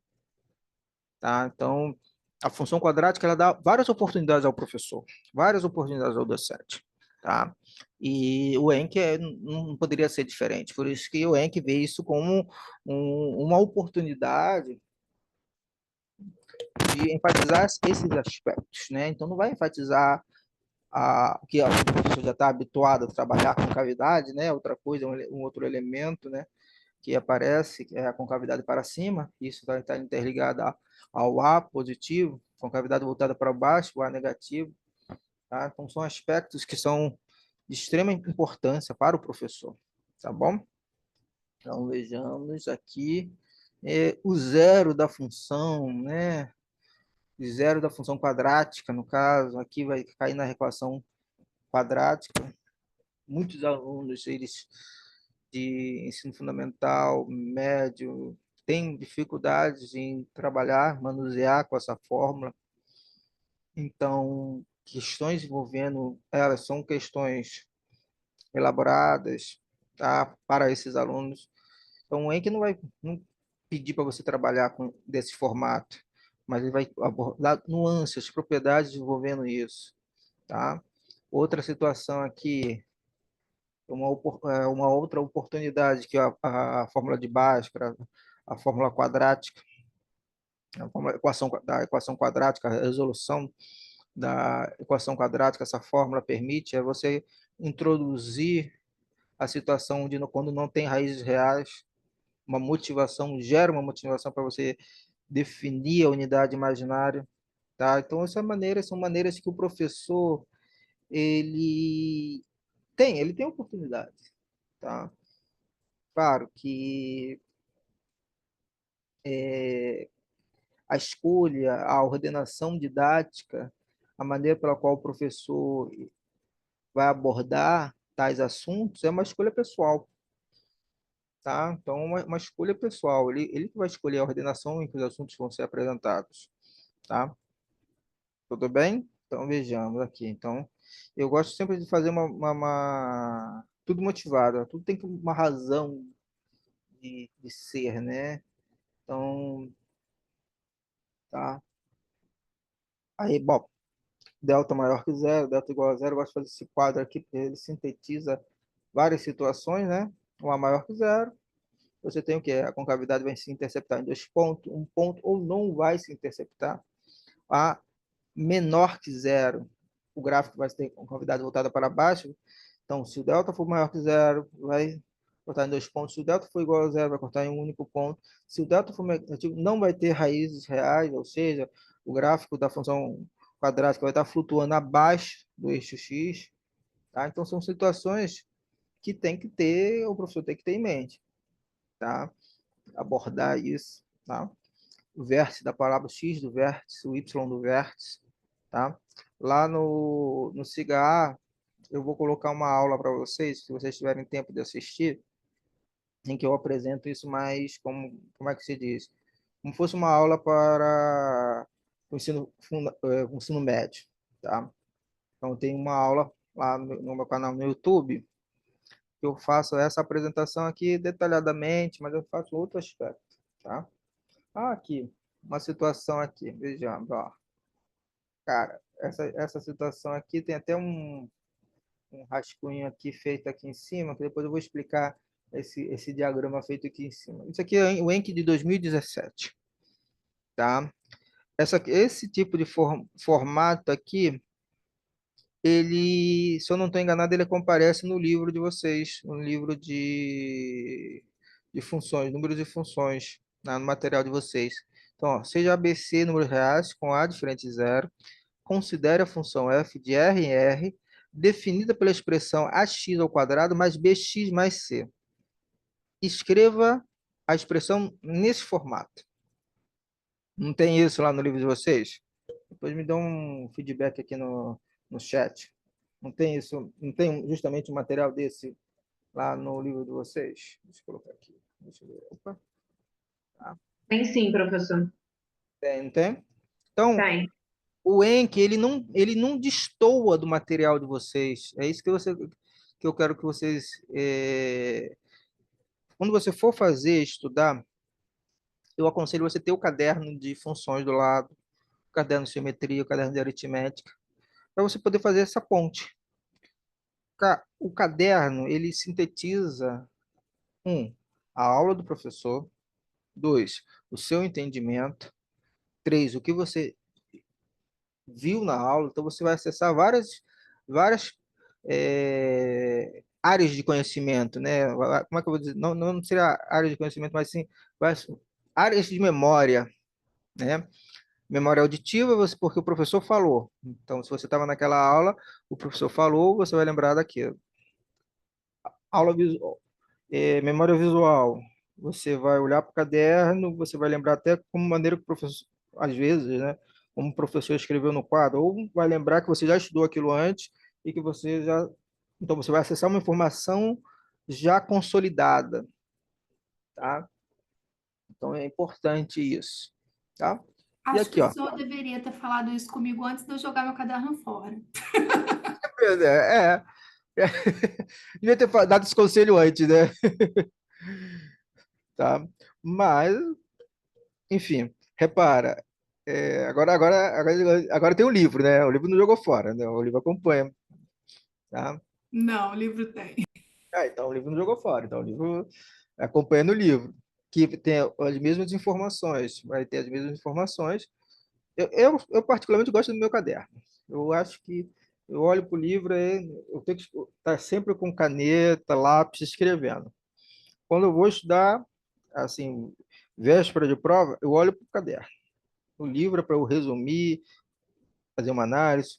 tá? Então, a função quadrática ela dá várias oportunidades ao professor, várias oportunidades ao docente, tá? E o Enk não poderia ser diferente, por isso que o Enk vê isso como uma oportunidade de enfatizar esses aspectos, né? Então, não vai enfatizar o que o professor já está habituado a trabalhar com cavidade, né? Outra coisa, um outro elemento, né? Que aparece, que é a concavidade para cima, isso vai estar interligado ao A positivo, concavidade voltada para baixo, o A negativo, tá? Então, são aspectos que são de extrema importância para o professor, tá bom? Então, vejamos aqui o zero da função, né? O zero da função quadrática, no caso, aqui vai cair na equação quadrática. Muitos alunos, eles de ensino fundamental, médio, têm dificuldades em trabalhar, manusear com essa fórmula. Então, questões envolvendo elas são questões elaboradas, tá, para esses alunos. Então, o Enk não pedir para você trabalhar desse formato, mas ele vai abordar nuances, propriedades envolvendo isso, tá? Outra situação aqui, uma outra oportunidade que a fórmula de Bhaskara, a fórmula quadrática, equação da equação quadrática, a resolução da equação quadrática, essa fórmula permite você introduzir a situação de quando não tem raízes reais, uma motivação, gera uma motivação para você definir a unidade imaginária, tá? Então, são maneiras que o professor ele tem oportunidade, tá? Claro que a escolha, a ordenação didática, a maneira pela qual o professor vai abordar tais assuntos é uma escolha pessoal, tá? Então, uma escolha pessoal. Ele que vai escolher a ordenação em que os assuntos vão ser apresentados, tá? Tudo bem? Então, vejamos aqui. Então, eu gosto sempre de fazer tudo motivado, tudo tem uma razão de ser, né? Então, tá? Aí, bom, delta maior que zero, delta igual a zero, eu gosto de fazer esse quadro aqui, porque ele sintetiza várias situações, né? Um A maior que zero, você tem o quê? A concavidade vai se interceptar em 2 pontos, 1 ponto, ou não vai se interceptar. A menor que zero, o gráfico vai ter concavidade voltada para baixo. Então, se o delta for maior que zero, vai cortar em 2 pontos. Se o delta for igual a zero, vai cortar em um único ponto. Se o delta for negativo, não vai ter raízes reais, ou seja, o gráfico da função quadrática vai estar flutuando abaixo do eixo x. Tá? Então, são situações que tem que ter, o professor tem que ter em mente. Tá? Abordar isso. Tá? O vértice da parábola x do vértice, o y do vértice. Tá? Lá no SIGA, eu vou colocar uma aula para vocês, se vocês tiverem tempo de assistir, em que eu apresento isso mais, como é que se diz? Como fosse uma aula para o o ensino médio, tá? Então, tem uma aula lá no meu canal no YouTube, que eu faço essa apresentação aqui detalhadamente, mas eu faço outro aspecto, tá? Aqui, uma situação aqui, vejamos, ó. Cara, essa situação aqui tem até um rascunho aqui feito aqui em cima, que depois eu vou explicar esse diagrama feito aqui em cima. Isso aqui é o Enki de 2017, tá? Esse tipo de formato aqui, ele, se eu não estou enganado, ele comparece no livro de vocês, no livro de funções, números de funções, no material de vocês. Então, ó, seja ABC, números reais, com A diferente de zero, considere a função f de R em R, definida pela expressão ax ao quadrado mais bx mais c. Escreva a expressão nesse formato. Não tem isso lá no livro de vocês? Depois me dão um feedback aqui no chat. Não tem isso, não tem justamente um material desse lá no livro de vocês? Deixa eu colocar aqui. Deixa eu ver. Opa, tá. Tem sim, professor. Tem, não tem? Então, Tem. o Enki, ele não destoa do material de vocês. É isso que eu quero que vocês, quando você for fazer, estudar, eu aconselho você ter o caderno de funções do lado, o caderno de geometria, o caderno de aritmética, para você poder fazer essa ponte. O caderno, ele sintetiza, a aula do professor, dois, o seu entendimento, três, o que você viu na aula, então você vai acessar várias áreas de conhecimento, né? Como é que eu vou dizer? Não, não seria área de conhecimento, mas sim áreas de memória, né? Memória auditiva, porque o professor falou. Então, se você estava naquela aula, o professor falou, você vai lembrar daquilo. Aula visual, memória visual. Você vai olhar para o caderno, você vai lembrar até como maneira que o professor, às vezes, né? Como o professor escreveu no quadro, ou vai lembrar que você já estudou aquilo antes e que você já. Então, você vai acessar uma informação já consolidada, tá? Então, é importante isso, tá? E Acho que aqui, o ó. senhor deveria ter falado isso comigo antes de eu jogar meu caderno fora. É, devia ter dado esse conselho antes, né? Tá? Mas, enfim, repara, agora tem o livro, né? O livro não jogou fora, né? O livro acompanha, tá? Não, o livro tem. Então o livro não jogou fora, então o livro acompanha no livro, que tem as mesmas informações, vai ter as mesmas informações. Eu particularmente gosto do meu caderno. Eu acho que eu olho para o livro e eu tenho que estar sempre com caneta, lápis, escrevendo. Quando eu vou estudar, assim, véspera de prova, eu olho para o caderno. O livro é para eu resumir, fazer uma análise,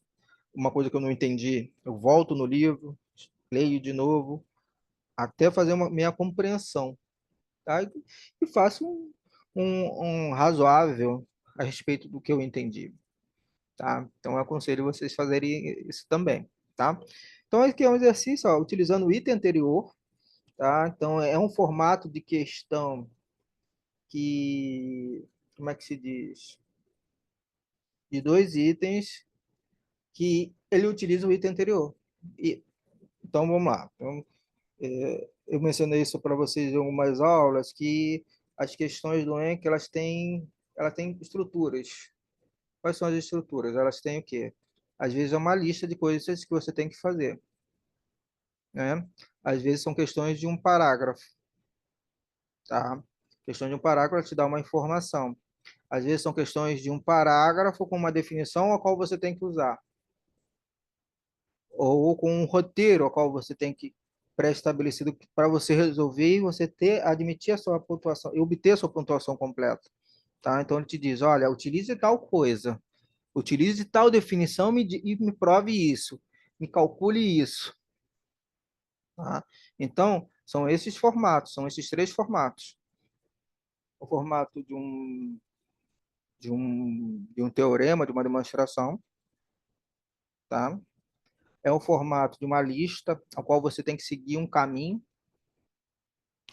uma coisa que eu não entendi, eu volto no livro, leio de novo, até fazer uma minha compreensão, tá? E faço um razoável a respeito do que eu entendi, tá? Então, eu aconselho vocês fazerem isso também, tá? Então, aqui é um exercício, ó, utilizando o item anterior, tá? Então, é um formato de questão como é que se diz? De dois itens que ele utiliza o item anterior. Então, vamos lá. Então, eu mencionei isso para vocês em algumas aulas, que as questões do ENC, ela tem estruturas. Quais são as estruturas? Elas têm o quê? Às vezes é uma lista de coisas que você tem que fazer, né? Às vezes são questões de um parágrafo, tá? Questão de um parágrafo te dá uma informação. Às vezes são questões de um parágrafo com uma definição a qual você tem que usar, ou com um roteiro a qual você tem que pré-estabelecido para você resolver e você admitir a sua pontuação e obter a sua pontuação completa, tá? Então ele te diz, olha, utilize tal coisa, utilize tal definição e me prove isso, me calcule isso, tá? Então, são esses formatos, são esses três formatos. O formato de um teorema, de uma demonstração, tá? É o formato de uma lista, a qual você tem que seguir um caminho.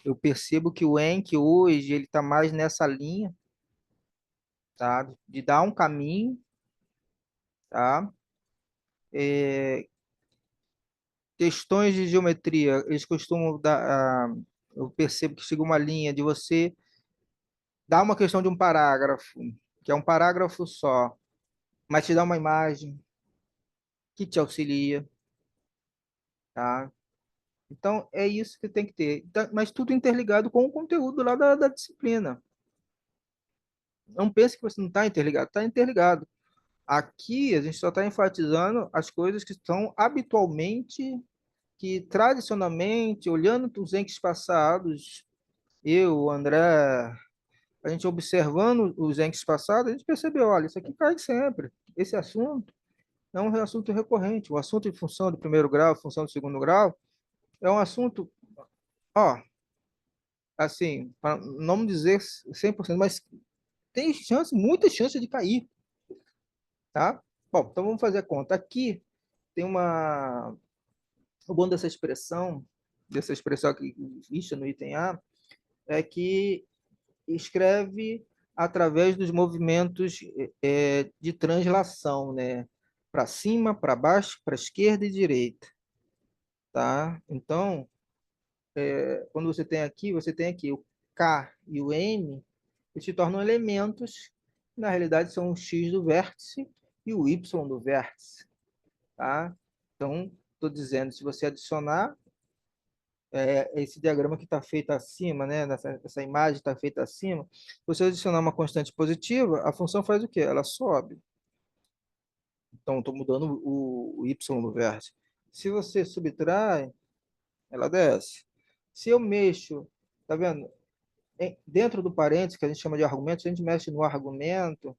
Eu percebo que o Enki hoje ele está mais nessa linha, tá? De dar um caminho, tá? É, questões de geometria, eles costumam dar, eu percebo que siga uma linha de você dar uma questão de um parágrafo, que é um parágrafo só, mas te dá uma imagem que te auxilia, tá? Então, é isso que tem que ter. Mas tudo interligado com o conteúdo lá da disciplina. Não pense que você não está interligado, está interligado. Aqui a gente só está enfatizando as coisas que estão habitualmente, que tradicionalmente, olhando para os entes passados, eu, o André, a gente observando os entes passados, a gente percebeu, olha, isso aqui cai sempre. Esse assunto é um assunto recorrente. O assunto em função do primeiro grau, função do segundo grau, é um assunto, ó, assim, para não dizer 100%, mas tem chance, muita chance de cair, tá? Bom, então vamos fazer a conta. Aqui tem o bom dessa expressão aqui vista no item A, é que escreve através dos movimentos de translação, né? Para cima, para baixo, para esquerda e direita, tá? Então, quando você tem aqui o K e o M, eles se tornam elementos, que na realidade são o X do vértice e o Y do vértice, tá? Então, estou dizendo, se você adicionar esse diagrama que está feito acima, né? Essa imagem está feita acima, se você adicionar uma constante positiva, a função faz o quê? Ela sobe. Então, estou mudando o Y do vértice. Se você subtrai, ela desce. Se eu mexo, tá vendo? Dentro do parênteses, que a gente chama de argumento, se a gente mexe no argumento,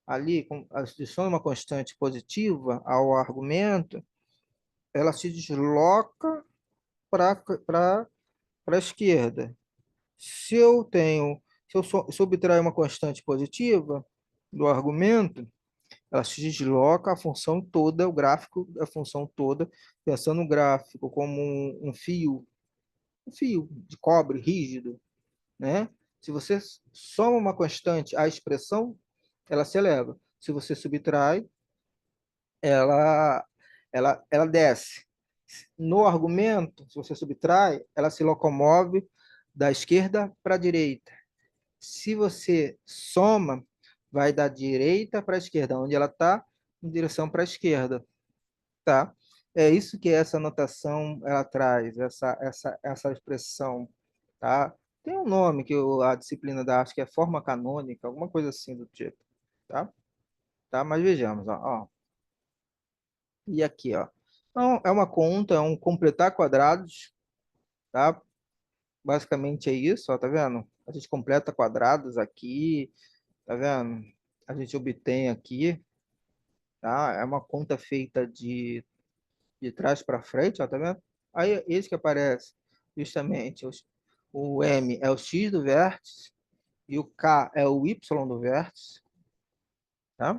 ali, adiciona uma constante positiva ao argumento, ela se desloca para a esquerda. Se eu tenho, se eu subtrair uma constante positiva do argumento, ela se desloca a função toda, o gráfico da função toda, pensando no gráfico como um fio de cobre rígido, né? Se você soma uma constante à expressão, ela se eleva. Se você subtrai, ela, ela desce. No argumento, se você subtrai, ela se locomove da esquerda para a direita. Se você soma, vai da direita para a esquerda, onde ela está, em direção para a esquerda, tá? É isso que essa notação ela traz, essa expressão, tá? Tem um nome que a disciplina dá, acho que é forma canônica, alguma coisa assim do tipo, tá? Tá? Mas vejamos, ó. E aqui, ó. Então, é uma conta, é um completar quadrados, tá? Basicamente é isso, ó, tá vendo? A gente completa quadrados aqui, tá vendo? A gente obtém aqui, tá? É uma conta feita de trás para frente, ó, tá vendo? Aí, esse que aparece, justamente, o M é o X do vértice e o K é o Y do vértice, tá?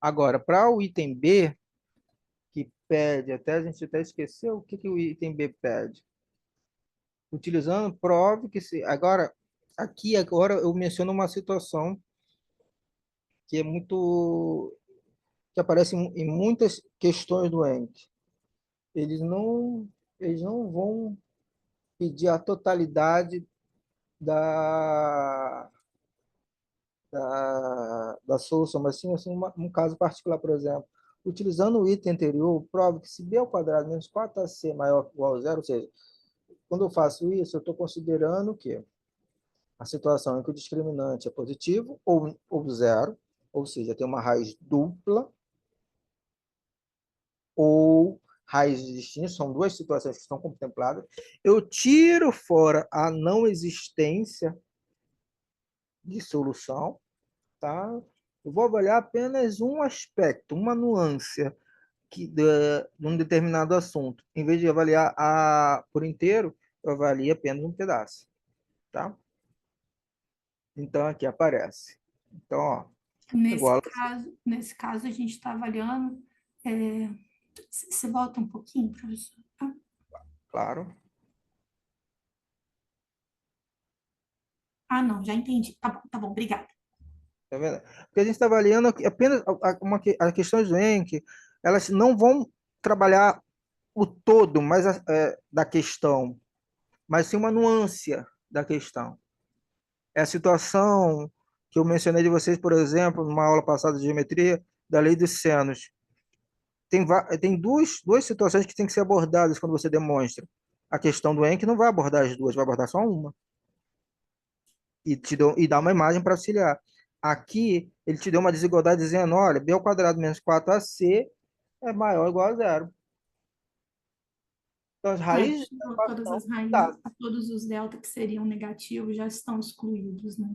Agora, para o item B, que pede, até a gente até esqueceu o que o item B pede. Utilizando, prove que se. Agora, agora eu menciono uma situação que é muito. Que aparece em muitas questões do ENC. Eles não, eles não vão pedir a totalidade da, da solução, mas sim assim, um caso particular, por exemplo. Utilizando o item anterior, prove que se b ao quadrado menos 4ac maior ou igual a zero, ou seja, quando eu faço isso, eu estou considerando o quê? A situação em que o discriminante é positivo ou zero, ou seja, tem uma raiz dupla, ou raízes distintas, são duas situações que estão contempladas. Eu tiro fora a não existência de solução, tá? Eu vou avaliar apenas um aspecto, uma nuance de um determinado assunto. Em vez de avaliar por inteiro, eu avalio apenas um pedaço, tá? Então, aqui aparece. Então, ó, igual, Nesse caso, a gente está avaliando. Você volta um pouquinho, professor? claro. Não, já entendi. Tá bom, obrigada. Tá vendo? Porque a gente está avaliando apenas a questão do ENC, elas não vão trabalhar o todo da questão, mas sim uma nuance da questão. É a situação que eu mencionei de vocês, por exemplo, numa aula passada de geometria, da lei dos senos. Tem duas situações que têm que ser abordadas quando você demonstra. A questão do ENC não vai abordar as duas, vai abordar só uma. E dá uma imagem para auxiliar. Aqui, ele te deu uma desigualdade dizendo, olha, b ao quadrado menos 4ac é maior ou igual a zero. Então, as raízes da Todas equação as raízes, dá. todos os delta que seriam negativos já estão excluídos, né?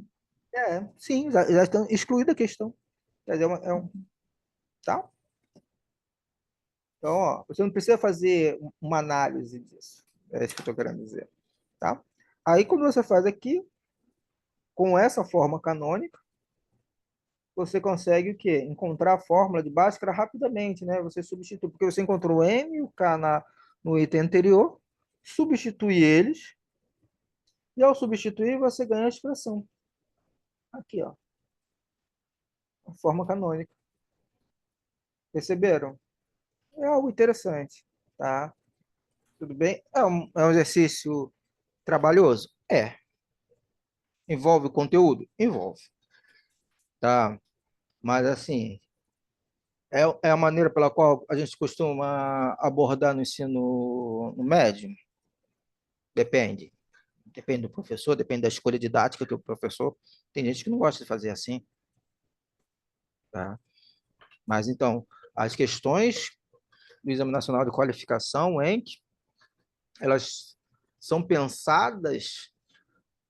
Sim, já estão excluída a questão. Quer dizer, tá? Então, ó, você não precisa fazer uma análise disso. É isso que eu estou querendo dizer, tá? Aí, quando você faz aqui, com essa forma canônica, você consegue o quê? Encontrar a fórmula de Bhaskara rapidamente, né? Você substitui, porque você encontrou o M e o K no item anterior, substitui eles, e ao substituir, você ganha a expressão. Aqui, ó, a forma canônica. Perceberam? É algo interessante, tá? Tudo bem? É um exercício trabalhoso? É. Envolve o conteúdo? Envolve, tá? Mas, assim, é a maneira pela qual a gente costuma abordar no ensino no médio? Depende. Depende do professor, depende da escolha didática do professor. Tem gente que não gosta de fazer assim, tá? Mas, então, as questões do Exame Nacional de Qualificação, ENC, elas são pensadas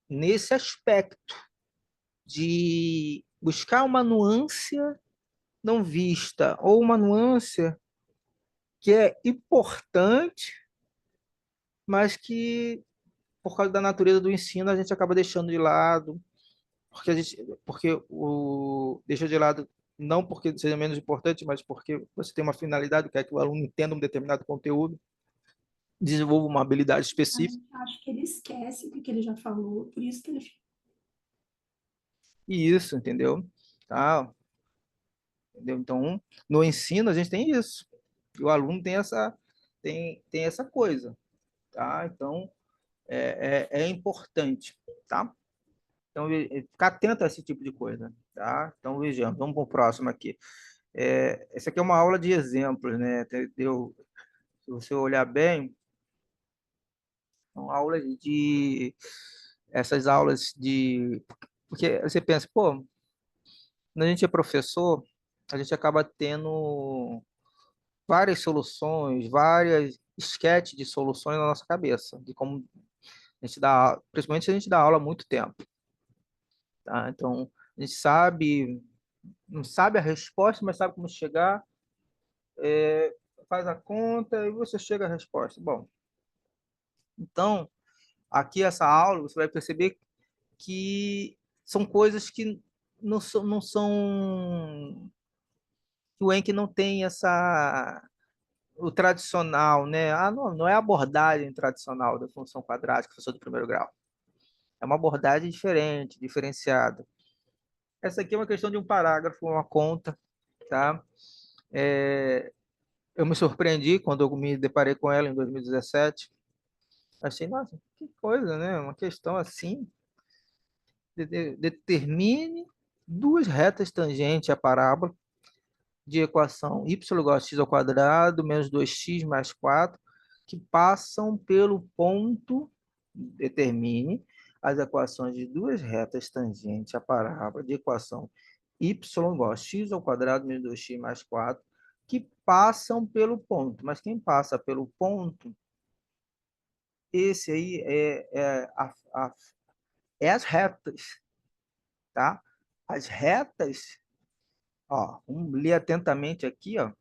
nesse aspecto de buscar uma nuance não vista, ou uma nuance que é importante, mas que, por causa da natureza do ensino, a gente acaba deixando de lado, porque deixa de lado não porque seja menos importante, mas porque você tem uma finalidade, que é que o aluno entenda um determinado conteúdo, desenvolva uma habilidade específica, Acho que ele esquece o que ele já falou, por isso que ele. e isso, entendeu? Tá? Entendeu? Então, no ensino, a gente tem isso. E o aluno tem essa coisa, tá? Então, é importante, tá? Então, ficar atento a esse tipo de coisa, tá? Então, vejamos, vamos para o próximo aqui. Essa aqui é uma aula de exemplos, né? Entendeu? Se você olhar bem, são aulas essas aulas de, porque você pensa, pô, quando a gente é professor, a gente acaba tendo várias soluções, várias esquetes de soluções na nossa cabeça, de como a gente dá, principalmente se a gente dá aula há muito tempo, tá? Então, a gente não sabe a resposta, mas sabe como chegar, faz a conta e você chega à resposta. Bom, então, aqui essa aula, você vai perceber que são coisas que não são, o Enki não tem o tradicional, né? Ah, não é a abordagem tradicional da função quadrática, professor do primeiro grau. É uma abordagem diferente, diferenciada. Essa aqui é uma questão de um parágrafo, uma conta, tá? Eu me surpreendi quando eu me deparei com ela em 2017. Achei, nossa, que coisa, né? Uma questão assim. Determine duas retas tangentes à parábola de equação y igual a x ao quadrado menos 2x mais 4, que passam pelo ponto, determine as equações de duas retas tangentes à parábola de equação y igual a x ao quadrado menos 2x mais 4, que passam pelo ponto. Mas quem passa pelo ponto, esse aí é as retas, tá? As retas, ó, vamos ler atentamente aqui, ó,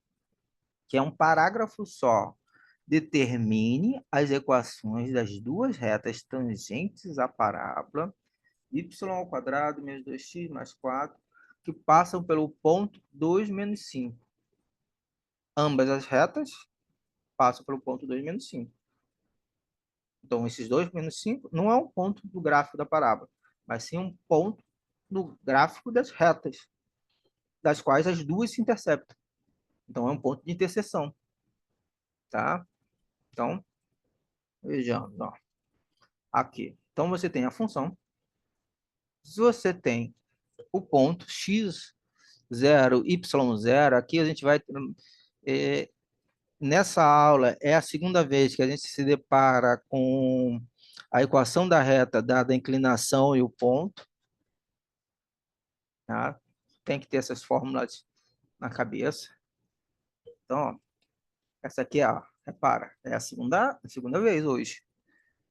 que é um parágrafo só. Determine as equações das duas retas tangentes à parábola y ao quadrado menos 2x mais 4, que passam pelo ponto 2 menos 5. Ambas as retas passam pelo ponto 2 menos 5. Então, esses 2 menos 5 não é um ponto do gráfico da parábola, mas sim um ponto no gráfico das retas, das quais as duas se interceptam. Então, é um ponto de interseção. Tá? Então, vejamos, ó. Aqui. Então, você tem a função. Se você tem o ponto x0, y0, aqui a gente vai... nessa aula, é a segunda vez que a gente se depara com a equação da reta dada a inclinação e o ponto. Tá? Tem que ter essas fórmulas na cabeça. Então, ó, essa aqui, ó, repara, é a segunda vez hoje.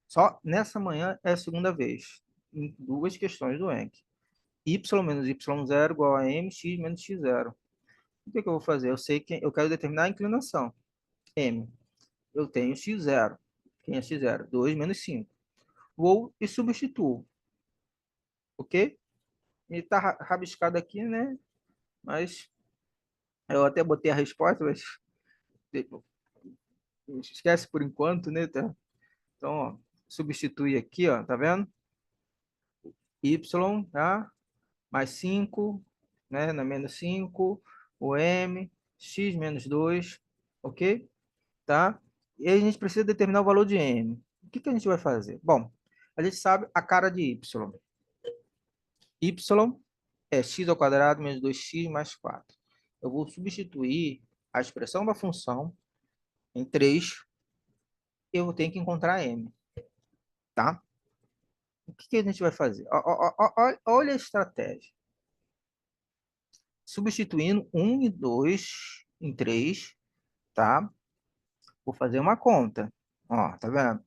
Só nessa manhã é a segunda vez, em duas questões do Encke. Y menos y0 igual a mx menos x0. O que eu vou fazer? Eu sei que eu quero determinar a inclinação. M. Eu tenho x0. Quem é x0? 2 menos 5. Vou e substituo. Ok? Ele está rabiscado aqui, né? Mas eu até botei a resposta, mas esquece por enquanto, né? Então, ó, substitui aqui, ó, tá vendo? Y, tá? Mais 5, né? Na menos 5, o M, x menos 2, ok? Tá? E aí a gente precisa determinar o valor de M. O que que a gente vai fazer? Bom, a gente sabe a cara de Y. Y é x ao quadrado menos 2x mais 4. Eu vou substituir a expressão da função em 3. Eu vou ter que encontrar M. Tá? O que que a gente vai fazer? Olha a estratégia. Substituindo 1 e 2 em 3, tá? Vou fazer uma conta. Ó, tá vendo?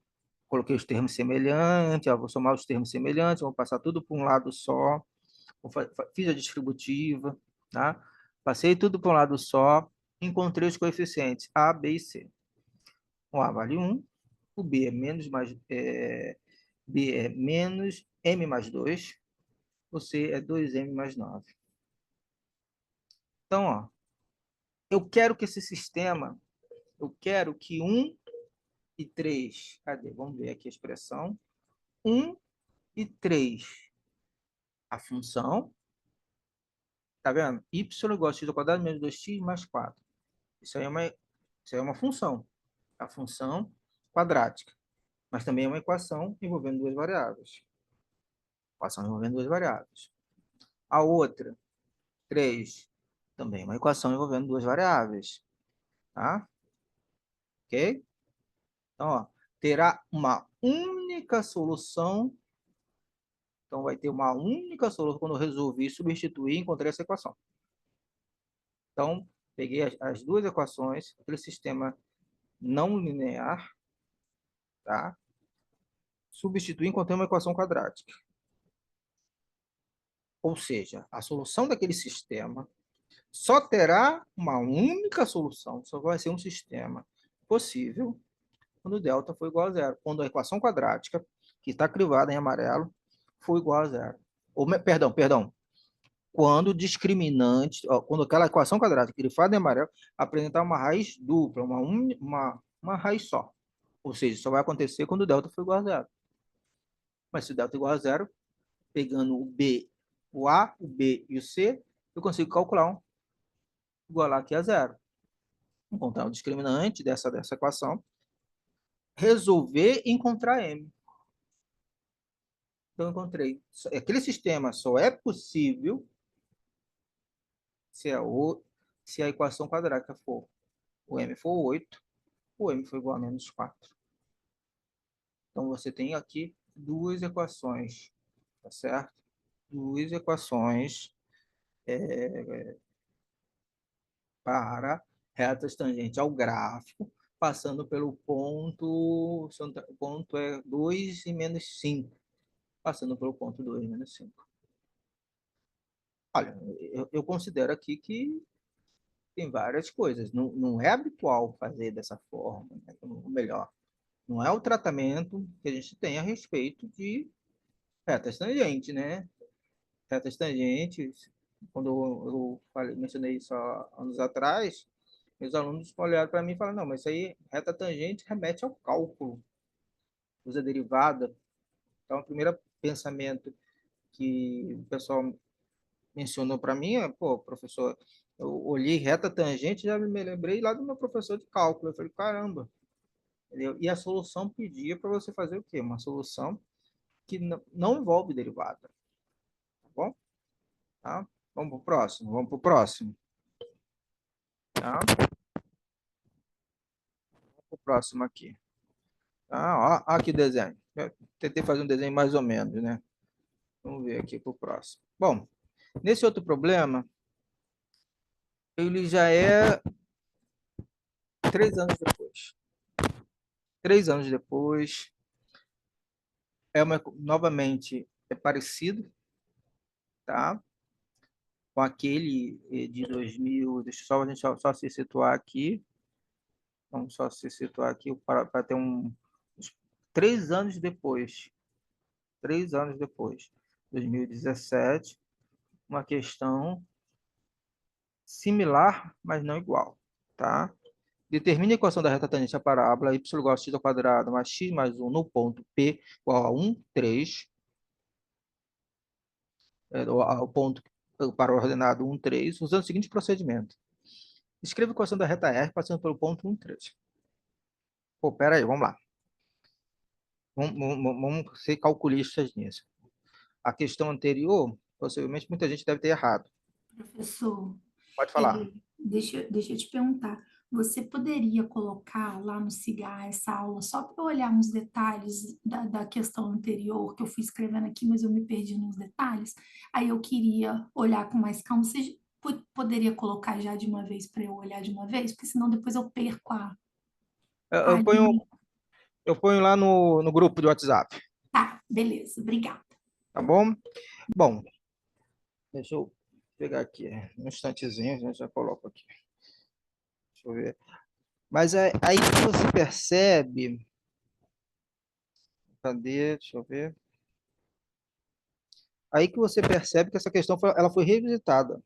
Coloquei os termos semelhantes, ó, vou somar os termos semelhantes, vou passar tudo para um lado só. Fiz a distributiva, tá? Passei tudo para um lado só, encontrei os coeficientes A, B e C. O A vale 1, o B é menos M mais 2, o C é 2M mais 9. Então, ó, eu quero que esse sistema, eu quero que 1 e 3, cadê? Vamos ver aqui a expressão. 1 e 3, a função, tá vendo? Y igual a x ao quadrado menos 2x mais 4. Isso aí é uma função. A função quadrática. Mas também é uma equação envolvendo duas variáveis. Equação envolvendo duas variáveis. A outra, 3, também é uma equação envolvendo duas variáveis. Tá? Ok? Então, ó, terá uma única solução. Então, vai ter uma única solução quando eu resolvi substituir e encontrei essa equação. Então, peguei as duas equações, aquele sistema não linear, tá? Substituir e encontrei uma equação quadrática. Ou seja, a solução daquele sistema só terá uma única solução, só vai ser um sistema possível quando delta for igual a zero, quando a equação quadrática, que está crivada em amarelo, for igual a zero. Ou, perdão, quando o discriminante, ó, quando aquela equação quadrática grifada em amarelo apresentar uma raiz dupla, uma raiz só. Ou seja, só vai acontecer quando o delta for igual a zero. Mas se o delta é igual a zero, pegando o B, o A, o B e o C, eu consigo calcular um igualar aqui a zero. Encontrar o discriminante dessa equação, resolver e encontrar M. Então, eu encontrei. Aquele sistema só é possível se a equação quadrática for o M for 8, o M for igual a menos 4. Então, você tem aqui duas equações, tá certo? Duas equações para retas tangentes ao gráfico, passando pelo ponto, o ponto é 2 e menos 5, passando pelo ponto 2 e menos 5. Olha, eu considero aqui que tem várias coisas. Não é habitual fazer dessa forma, né? Ou melhor, não é o tratamento que a gente tem a respeito de retas tangentes, né? Retas tangentes, quando eu falei, mencionei isso há anos atrás, meus alunos olharam para mim e falaram, não, mas isso aí, reta tangente remete ao cálculo, usa derivada. Então, o primeiro pensamento que o pessoal mencionou para mim é, pô, professor, eu olhei reta tangente e já me lembrei lá do meu professor de cálculo. Eu falei, caramba. Entendeu? E a solução pedia para você fazer o quê? Uma solução que não envolve derivada. Tá bom? Tá? Vamos para o próximo. Vamos para o próximo. Tá? Vamos para o próximo aqui. Tá? Ó, aqui desenho. Eu tentei fazer um desenho mais ou menos, né? Vamos ver aqui para o próximo. Bom, nesse outro problema, ele já é 3 anos depois. 3 anos depois, novamente, é parecido, tá? Com aquele de 2000, deixa só a gente só se situar aqui, vamos só se situar aqui para ter uns 3 anos depois, 3 anos depois, 2017, uma questão similar, mas não igual, tá? Determine a equação da reta tangente à parábola y igual a x ao quadrado mais x mais 1 no ponto P igual a 1, 3, o ponto para o ordenado 1, 3, usando o seguinte procedimento. Escreva a equação da reta R passando pelo ponto 1, 3. Pô, pera aí, vamos lá. Vamos ser calculistas nisso. A questão anterior, possivelmente muita gente deve ter errado. Professor, Pode é, falar. deixa eu te perguntar, você poderia colocar lá no CIGA essa aula só para eu olhar uns detalhes da questão anterior que eu fui escrevendo aqui, mas eu me perdi nos detalhes? Aí eu queria olhar com mais calma. Você poderia colocar já de uma vez para eu olhar de uma vez? Porque senão depois eu perco Eu, a eu ponho, linha. eu ponho lá no grupo do WhatsApp, Tá, beleza, obrigada. tá bom? Bom, deixa eu pegar aqui um instantezinho, a gente já coloco aqui. Deixa eu ver. Mas é aí que você percebe. Cadê? Deixa eu ver. Aí que você percebe que essa questão ela foi revisitada.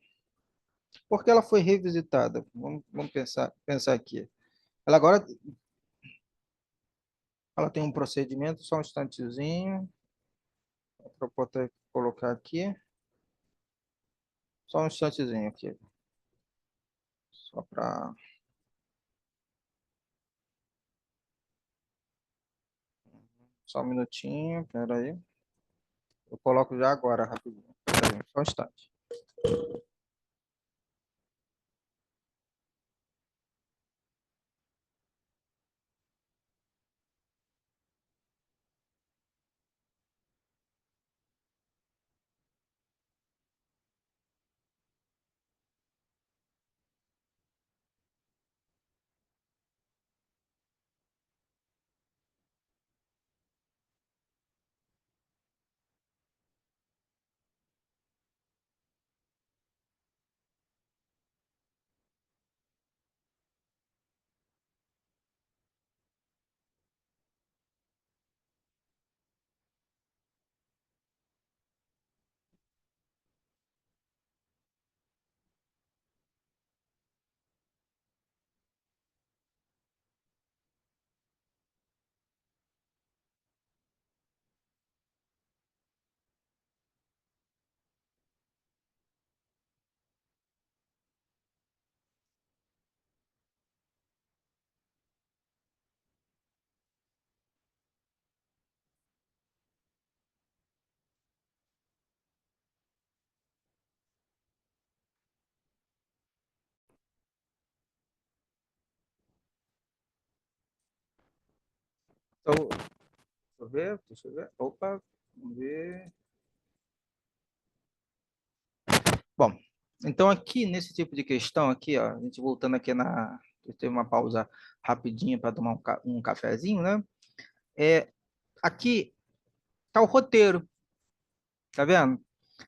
Por que ela foi revisitada? Vamos pensar aqui. Ela agora ela tem um procedimento, só um instantezinho, para poder colocar aqui. Só um instantezinho aqui. Só para. Só um minutinho, pera aí. Eu coloco já agora, rapidinho. Pera aí, só um instante. Então, deixa eu ver. Opa, vamos ver. Bom, então aqui nesse tipo de questão aqui, ó, a gente voltando aqui eu tenho uma pausa rapidinha para tomar um cafezinho, né? Aqui tá o roteiro, tá vendo?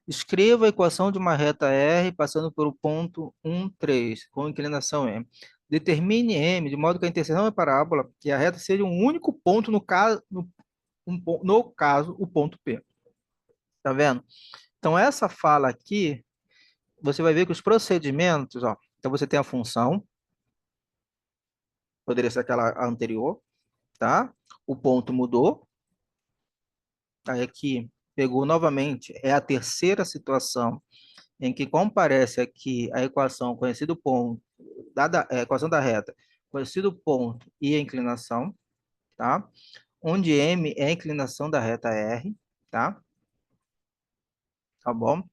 Escreva a equação de uma reta R passando por o ponto 1, 3, com inclinação M. Determine M de modo que a interseção da parábola e a reta seja um único ponto no caso, o ponto P. Tá vendo? Então, essa fala aqui, você vai ver que os procedimentos, ó, então você tem a função, poderia ser aquela anterior, tá? O ponto mudou, aí aqui pegou novamente, é a terceira situação em que comparece aqui a equação conhecido ponto, a equação da reta, conhecido ponto e a inclinação, tá? Onde M é a inclinação da reta R, tá? Tá bom?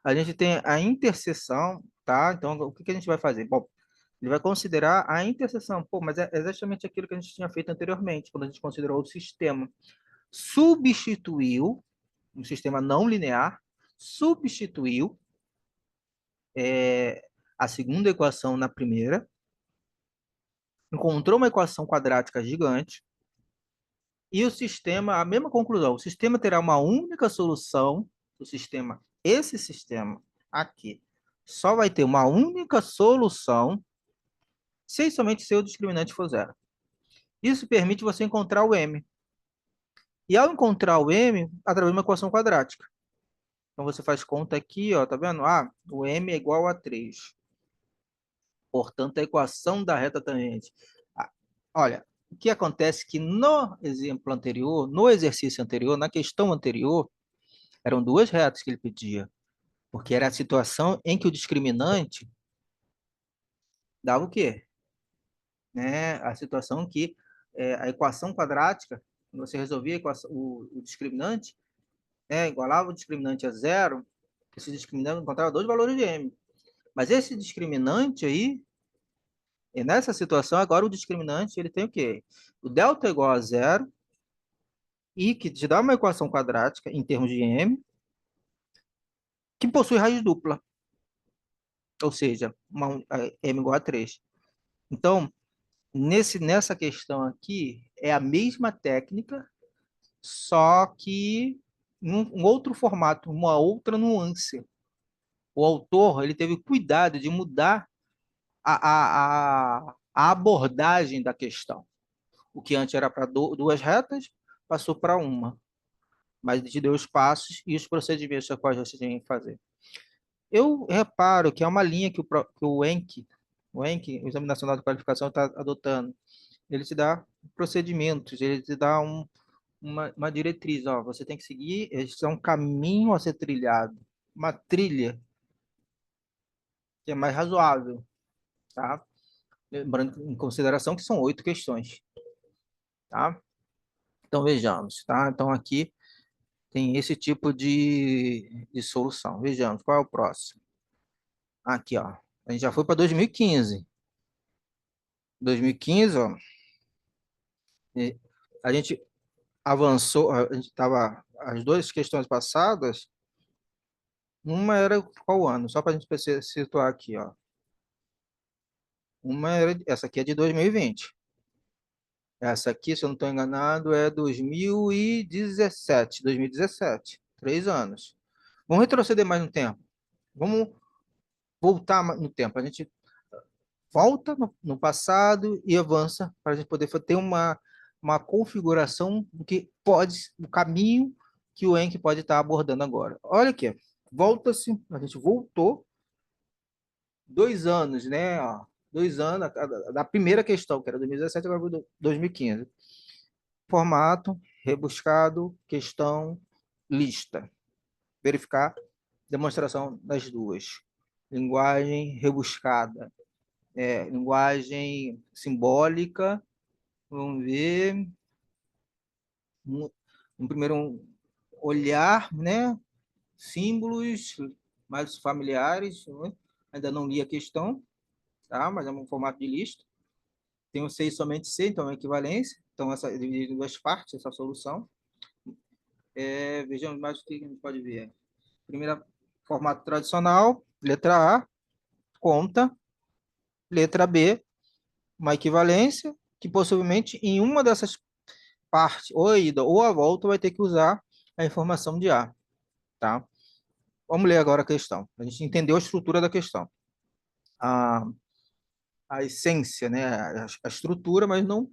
A gente tem a interseção, tá? Então, o que que a gente vai fazer? Bom, ele vai considerar a interseção. Pô, mas é exatamente aquilo que a gente tinha feito anteriormente, quando a gente considerou o sistema. Substituiu, um sistema não linear, substituiu a segunda equação na primeira, encontrou uma equação quadrática gigante, e o sistema, a mesma conclusão, o sistema terá uma única solução, esse sistema aqui, só vai ter uma única solução se somente seu discriminante for zero. Isso permite você encontrar o M. E ao encontrar o M, através de uma equação quadrática. Então você faz conta aqui, ó, tá vendo? Ah, o M é igual a 3. Portanto, a equação da reta tangente. Ah, olha, o que acontece é que no exemplo anterior, no exercício anterior, na questão anterior, eram duas retas que ele pedia. Porque era a situação em que o discriminante dava o quê? Né? A situação que a equação quadrática, quando você resolvia o discriminante, igualava o discriminante a zero, esse discriminante encontrava dois valores de M. Mas esse discriminante aí, nessa situação, agora o discriminante ele tem o quê? O delta é igual a zero, e que te dá uma equação quadrática em termos de M, que possui raiz dupla, ou seja, M igual a 3. Então, nessa questão aqui, é a mesma técnica, só que um outro formato, uma outra nuance. O autor ele teve cuidado de mudar a abordagem da questão. O que antes era para duas retas, passou para uma. Mas te deu os passos e os procedimentos a quais você tem que fazer. Eu reparo que é uma linha que o ENC, o Exame Nacional de Qualificação, está adotando. Ele te dá procedimentos, ele te dá uma diretriz. Ó, você tem que seguir, esse é um caminho a ser trilhado, uma trilha que é mais razoável, tá? Lembrando em consideração que são 8 questões, tá? Então, vejamos, tá? Então, aqui tem esse tipo de solução. Vejamos, qual é o próximo? Aqui, ó. A gente já foi para 2015. 2015, ó. A gente avançou, a gente estava, as duas questões passadas, uma era qual ano? Só para a gente situar aqui, ó. Essa aqui é de 2020. Essa aqui, se eu não estou enganado, é 2017. 2017. 3 anos. Vamos retroceder mais no tempo. Vamos voltar no tempo. A gente volta no passado e avança para a gente poder ter uma configuração do que pode, o caminho que o Enki pode estar abordando agora. Olha aqui, volta-se, a gente voltou 2 anos, né? Ó, 2 anos da primeira questão, que era 2017, agora 2015. Formato, rebuscado, questão, lista. Verificar demonstração das duas. Linguagem rebuscada, linguagem simbólica. Vamos ver. Um primeiro olhar, né? Símbolos mais familiares. Né? Ainda não li a questão, tá? Mas é um formato de lista. Tem o C e somente C, então é equivalência. Então, essa é dividida em duas partes, essa solução. Vejamos mais o que a gente pode ver. Primeira, formato tradicional, letra A, conta. Letra B, uma equivalência, que possivelmente em uma dessas partes, ou a ida ou a volta, vai ter que usar a informação de A. Tá? Vamos ler agora a questão. A gente entendeu a estrutura da questão. A essência, né? A estrutura, mas não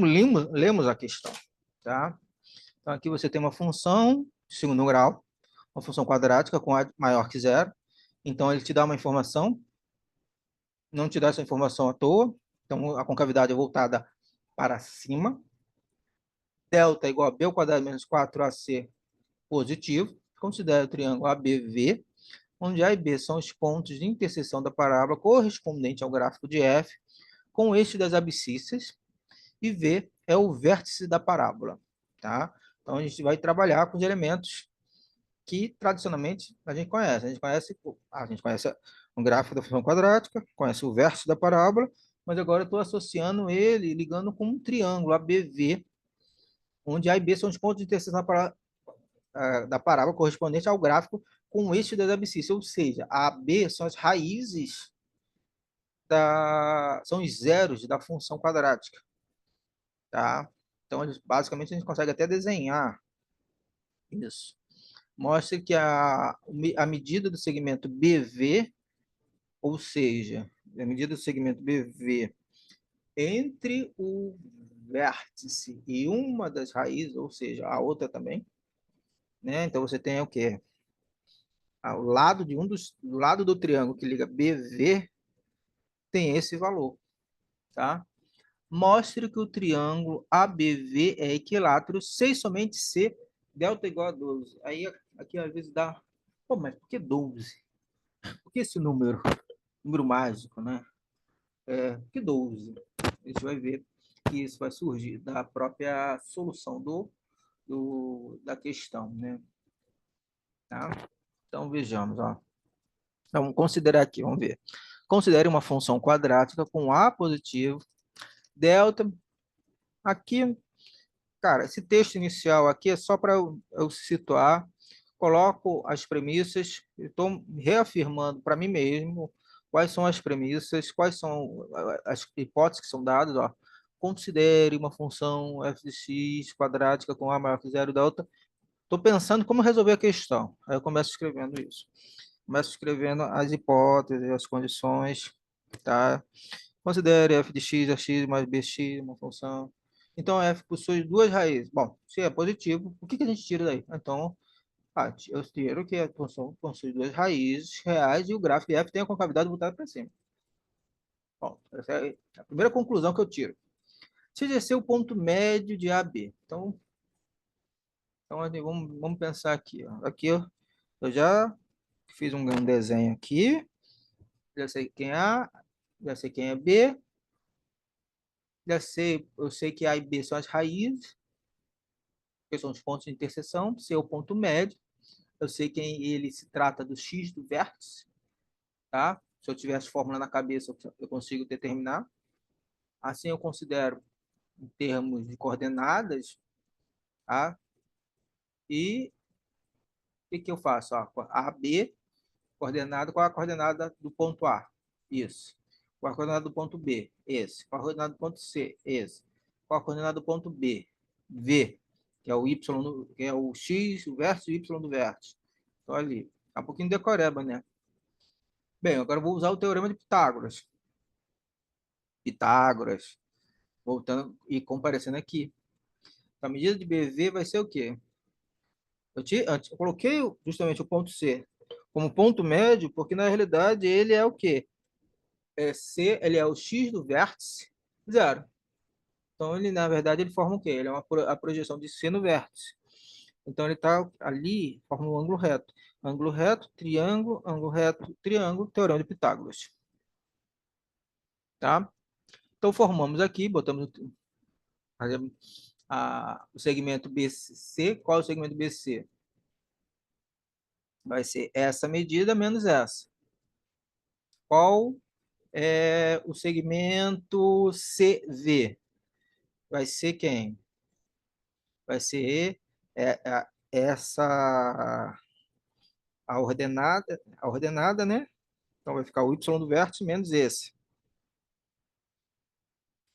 lemos a questão. Tá? Então, aqui você tem uma função de segundo grau, uma função quadrática com A maior que zero. Então, ele te dá uma informação, não te dá essa informação à toa. Então, a concavidade é voltada para cima. Delta é igual a B ao quadrado menos 4AC positivo. Considere o triângulo ABV, onde A e B são os pontos de interseção da parábola correspondente ao gráfico de F, com o eixo das abscissas, e V é o vértice da parábola. Tá? Então, a gente vai trabalhar com os elementos que, tradicionalmente, a gente conhece. A gente conhece um gráfico da função quadrática, conhece o vértice da parábola, mas agora eu estou associando ele, ligando com um triângulo ABV, onde A e B são os pontos de interseção da parábola correspondente ao gráfico com o eixo das abscissas, ou seja, A e B são as raízes, são os zeros da função quadrática. Tá? Então, basicamente, a gente consegue até desenhar isso. Mostra que a medida do segmento BV, ou seja, a medida do segmento BV entre o vértice e uma das raízes, ou seja, a outra também, né? Então, você tem o quê? Ao lado do lado do triângulo que liga BV, tem esse valor, tá? Mostre que o triângulo ABV é equilátero se e somente se delta igual a 12. Aí, aqui às vezes dá... Pô, mas por que 12? Por que esse número? Número mágico, né? Por que 12? A gente vai ver que isso vai surgir da própria solução da questão, né? Tá? Então, vejamos, ó. Então, vamos considerar aqui, vamos ver. Considere uma função quadrática com A positivo, delta. Aqui, cara, esse texto inicial aqui é só para eu situar. Coloco as premissas, estou reafirmando para mim mesmo quais são as premissas, quais são as hipóteses que são dadas. Ó. Considere uma função f de x quadrática com A maior que zero delta. Estou pensando como resolver a questão. Aí eu começo escrevendo isso. Começo escrevendo as hipóteses, as condições, tá? Considere f de x a x mais bx uma função. Então, f possui duas raízes. Bom, se é positivo, o que a gente tira daí? Então, eu tiro que a função possui duas raízes reais e o gráfico de f tem a concavidade voltada para cima. Bom, essa é a primeira conclusão que eu tiro. Se exercer o ponto médio de AB. Então vamos pensar aqui. Ó. Aqui eu já fiz um desenho aqui. Já sei quem é A, já sei quem é B. Eu sei que A e B são as raízes, que são os pontos de interseção. C é o ponto médio. Eu sei que ele se trata do x do vértice. Tá? Se eu tivesse fórmula na cabeça, eu consigo determinar. Assim, eu considero em termos de coordenadas, tá? E o que eu faço? Ó, AB, coordenada, qual é a coordenada do ponto A? Isso. Qual é a coordenada do ponto B? Esse. Qual é a coordenada do ponto C? Esse. Qual é a coordenada do ponto B? V, que é o Y, que é o X, o vértice e o Y do vértice. Então, ali. Tá um pouquinho decoreba, né? Bem, agora eu vou usar o teorema de Pitágoras. Pitágoras. Voltando e comparecendo aqui. A medida de BV vai ser o quê? Eu coloquei justamente o ponto C como ponto médio, porque na realidade ele é o quê? C, ele é o x do vértice, zero. Então, ele, na verdade, ele forma o quê? Ele é a projeção de C no vértice. Então, ele está ali, forma um ângulo reto. Ângulo reto, triângulo, teorema de Pitágoras. Tá? Então, formamos aqui, botamos o segmento BC. Qual é o segmento BC? Vai ser essa medida menos essa. Qual é o segmento CV. Vai ser quem? Vai ser essa a ordenada, né? Então vai ficar o y do vértice menos esse,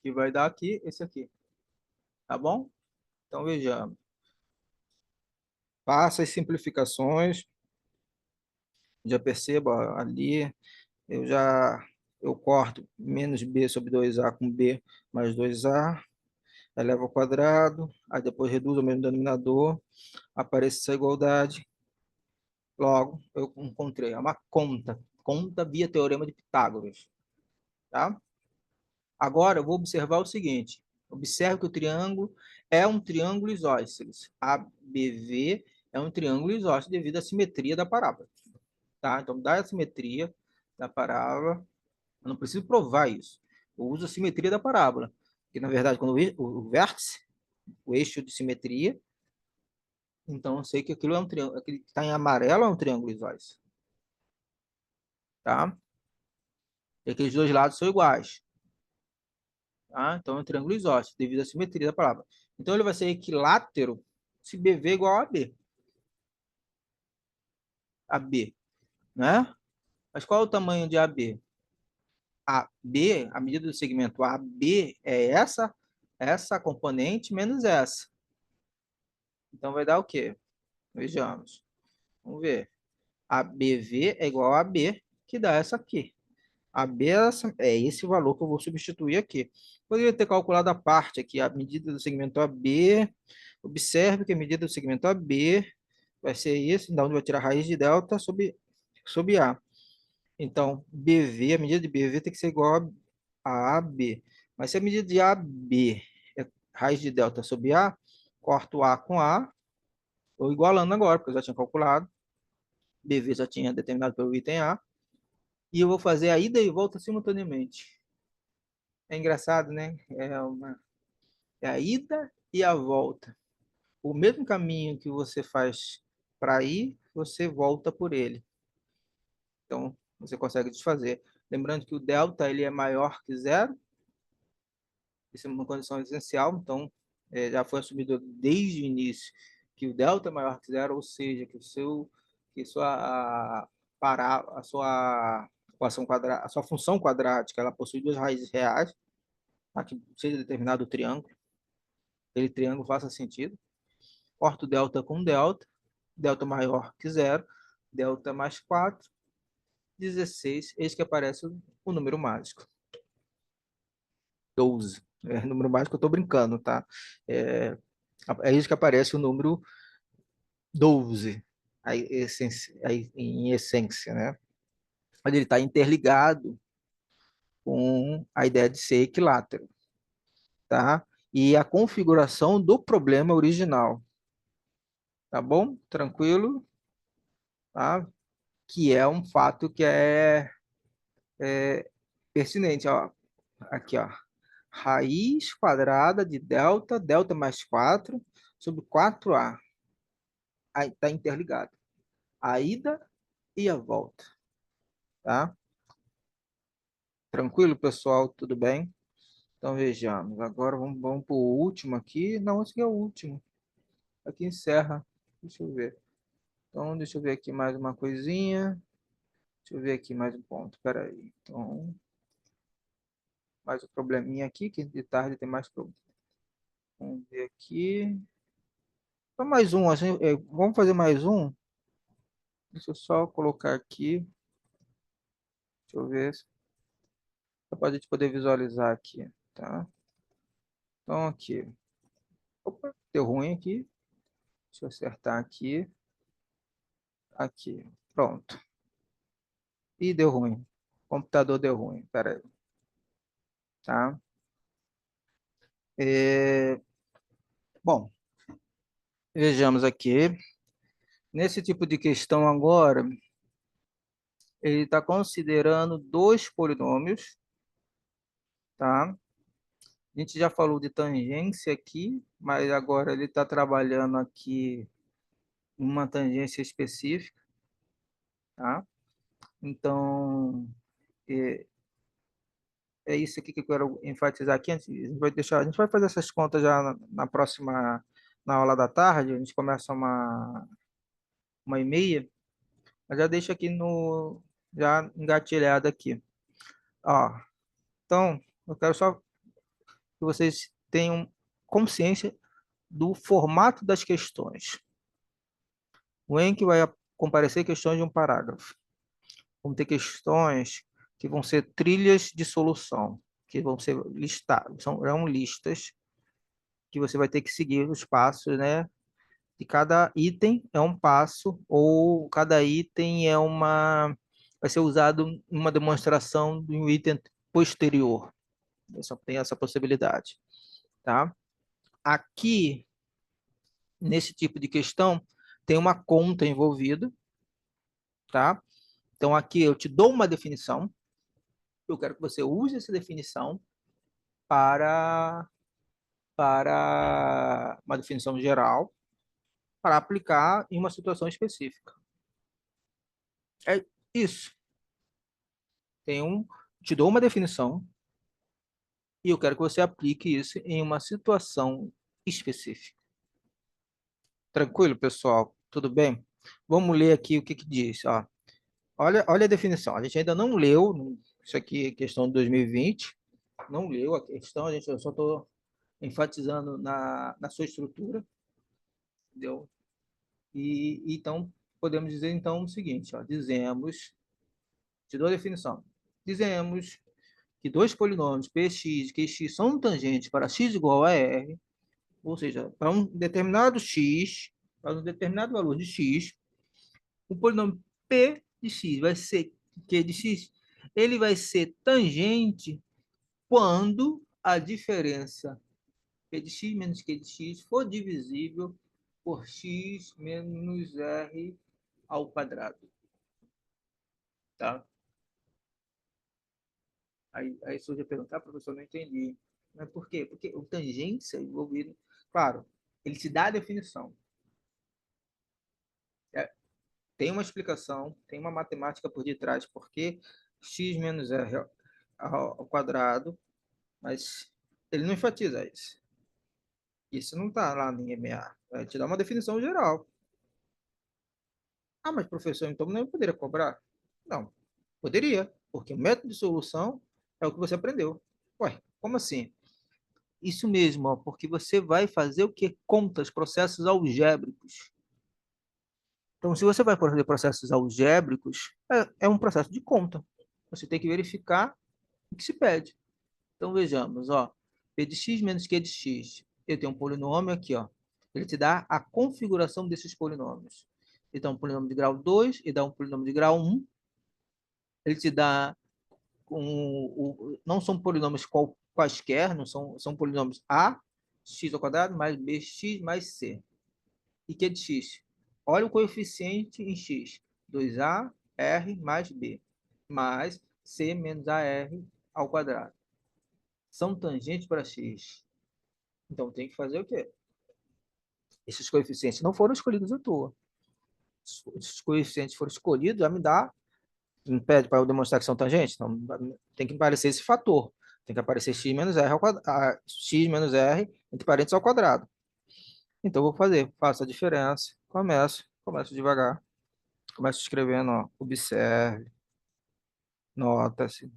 que vai dar aqui esse aqui, tá bom? Então vejamos. Passa as simplificações, já perceba ali, eu corto menos b sobre 2a com b mais 2a, eleva ao quadrado, aí depois reduzo o mesmo denominador, aparece essa igualdade. Logo, eu encontrei uma conta via teorema de Pitágoras, tá? Agora, eu vou observar o seguinte, observe que o triângulo é um triângulo isósceles, ABV é um triângulo isósceles devido à simetria da parábola, tá? Então, dá a simetria da parábola, eu não preciso provar isso, eu uso a simetria da parábola, que na verdade, quando o vértice, o eixo de simetria, então eu sei que aquilo é um triângulo, aquele que está em amarelo é um triângulo isósceles, tá? E aqueles dois lados são iguais. Tá? Então, é um triângulo isósceles, devido à simetria da palavra. Então, ele vai ser equilátero se BV é igual a B. AB, né? Mas qual é o tamanho de AB? AB, a medida do segmento AB é essa componente menos essa. Então, vai dar o quê? Vejamos. Vamos ver. ABV é igual a AB, que dá essa aqui. AB é esse valor que eu vou substituir aqui. Poderia ter calculado a parte aqui, a medida do segmento AB. Observe que a medida do segmento AB vai ser isso, da onde vai tirar a raiz de delta sobre A. Então, BV, a medida de BV tem que ser igual a AB. Mas se a medida de AB é raiz de delta sobre A, corto A com A, estou igualando agora, porque eu já tinha calculado. BV já tinha determinado pelo item A. E eu vou fazer a ida e volta simultaneamente. É engraçado, né? É a ida e a volta. O mesmo caminho que você faz para ir, você volta por ele. Então, você consegue desfazer. Lembrando que o delta ele é maior que zero. Isso é uma condição essencial. Então, já foi assumido desde o início que o delta é maior que zero, ou seja, a sua equação quadrada, a sua função quadrática, ela possui duas raízes reais, tá? Que seja determinado o triângulo. Aquele triângulo faça sentido. Corto delta com delta. Delta maior que zero. Delta mais 4 16, eis que aparece o número mágico. 12. Número mágico eu estou brincando, tá? É isso que aparece o número 12, em essência, né? Mas ele está interligado com a ideia de ser equilátero, tá? E a configuração do problema original, tá bom? Tranquilo? Tá? Que é um fato que é pertinente, ó. Aqui, ó. Raiz quadrada de delta, delta mais 4, sobre 4A. Aí está interligado. A ida e a volta, tá? Tranquilo, pessoal? Tudo bem? Então, vejamos. Agora vamos para o último aqui. Não, esse aqui é o último. Aqui encerra. Deixa eu ver. Então, deixa eu ver aqui mais uma coisinha. Deixa eu ver aqui mais um ponto. Espera aí. Então, mais um probleminha aqui, que de tarde tem mais problema. Vamos ver aqui. Só mais um, assim, vamos fazer mais um? Deixa eu só colocar aqui. Deixa eu ver. Só para a gente poder visualizar aqui, tá? Então, aqui. Opa, deu ruim aqui. Deixa eu acertar aqui. Aqui. Pronto. E deu ruim. O computador deu ruim. Pera aí. Tá? Bom, vejamos aqui. Nesse tipo de questão agora, ele está considerando dois polinômios, tá? A gente já falou de tangência aqui, mas agora ele está trabalhando aqui uma tangência específica, tá? Então, é isso aqui que eu quero enfatizar aqui. A gente vai fazer essas contas já na próxima, na aula da tarde, a gente começa 1h30, mas já deixa aqui já engatilhado aqui. Ó, então, eu quero só que vocês tenham consciência do formato das questões. O ENC vai comparecer questões de um parágrafo. Vamos ter questões que vão ser trilhas de solução, que vão ser listadas, serão listas que você vai ter que seguir os passos, né? E cada item é um passo, ou cada item vai ser usado em uma demonstração de um item posterior. Só tem essa possibilidade, tá? Aqui, nesse tipo de questão, tem uma conta envolvida, tá? Então, aqui eu te dou uma definição, eu quero que você use essa definição para, para uma definição geral, para aplicar em uma situação específica. É isso. Te dou uma definição e eu quero que você aplique isso em uma situação específica. Tranquilo, pessoal? Tudo bem? Vamos ler aqui o que diz. Ó. Olha a definição. A gente ainda não leu, isso aqui é questão de 2020, não leu a questão, eu só estou enfatizando na sua estrutura, entendeu? E então, podemos dizer então o seguinte, ó, te dou a definição, dizemos que dois polinômios px e qx são tangentes para x igual a r, ou seja, para um determinado x, para um determinado valor de x, o polinômio p de x vai ser q de x, ele vai ser tangente quando a diferença p de x menos q de x for divisível por x menos r ao quadrado. Tá? Aí surge a pergunta, professor, não entendi. Mas por quê? Porque o tangência envolvido, claro, ele te dá a definição. Tem uma explicação, tem uma matemática por detrás, porque x menos r ao quadrado, mas ele não enfatiza isso. Isso não está lá no IMA. Vai te dar uma definição geral. Ah, mas professor, então não poderia cobrar? Não, poderia, porque o método de solução é o que você aprendeu. Ué, como assim? Isso mesmo, ó, porque você vai fazer o que? Contas, processos algébricos. Então, se você vai fazer processos algébricos, é um processo de conta. Você tem que verificar o que se pede. Então, vejamos, ó, p de x menos q de x. Eu tenho um polinômio aqui, ó. Ele te dá a configuração desses polinômios. Ele dá um polinômio de grau 2 e dá um polinômio de grau 1. Ele te dá não são polinômios quaisquer, não são polinômios a, x ao quadrado, mais bx mais c. E q de x? Olha o coeficiente em x. 2a, r mais b, mais c menos ar ao quadrado. São tangentes para x. Então, tem que fazer o quê? Esses coeficientes não foram escolhidos à toa. Esses coeficientes foram escolhidos, já me pede para eu demonstrar que são tangentes? Então, tem que aparecer esse fator. Tem que aparecer x menos r, x menos r entre parênteses ao quadrado. Então, eu vou fazer. Faço a diferença. Começo devagar. Começo escrevendo, ó, observe, nota-se,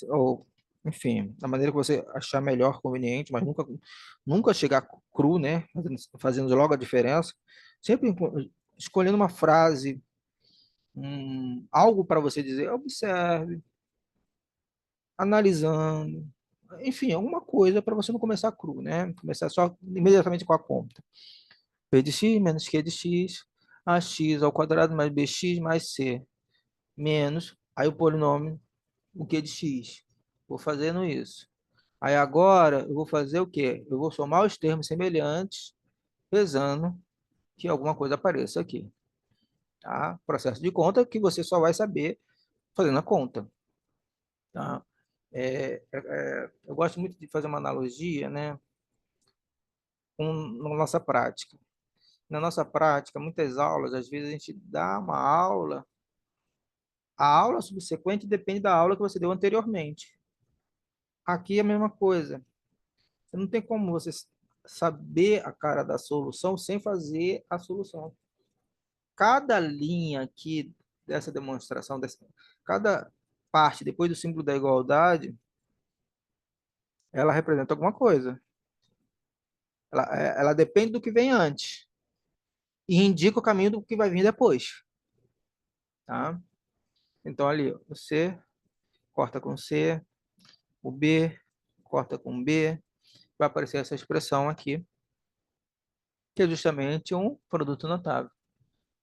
ou, enfim, da maneira que você achar melhor, conveniente, mas nunca chegar cru, né? Fazendo logo a diferença. Sempre escolhendo uma frase, algo para você dizer, observe, analisando, enfim, alguma coisa para você não começar cru, né? Começar só imediatamente com a conta. P de x menos q de x, ax ao quadrado mais bx mais c, menos, aí o polinômio, o q de x. Vou fazendo isso. Aí agora eu vou fazer o quê? Eu vou somar os termos semelhantes, pesando que alguma coisa apareça aqui. Tá? Processo de conta que você só vai saber fazendo a conta. Tá? Eu gosto muito de fazer uma analogia, né, com a nossa prática. Na nossa prática, muitas aulas, às vezes a gente dá uma aula, a aula subsequente depende da aula que você deu anteriormente. Aqui é a mesma coisa. Não tem como você saber a cara da solução sem fazer a solução. Cada linha aqui dessa demonstração, cada parte depois do símbolo da igualdade, ela representa alguma coisa. Ela depende do que vem antes e indica o caminho do que vai vir depois, tá? Então ali, o C corta com C, o B corta com B, vai aparecer essa expressão aqui, que é justamente um produto notável.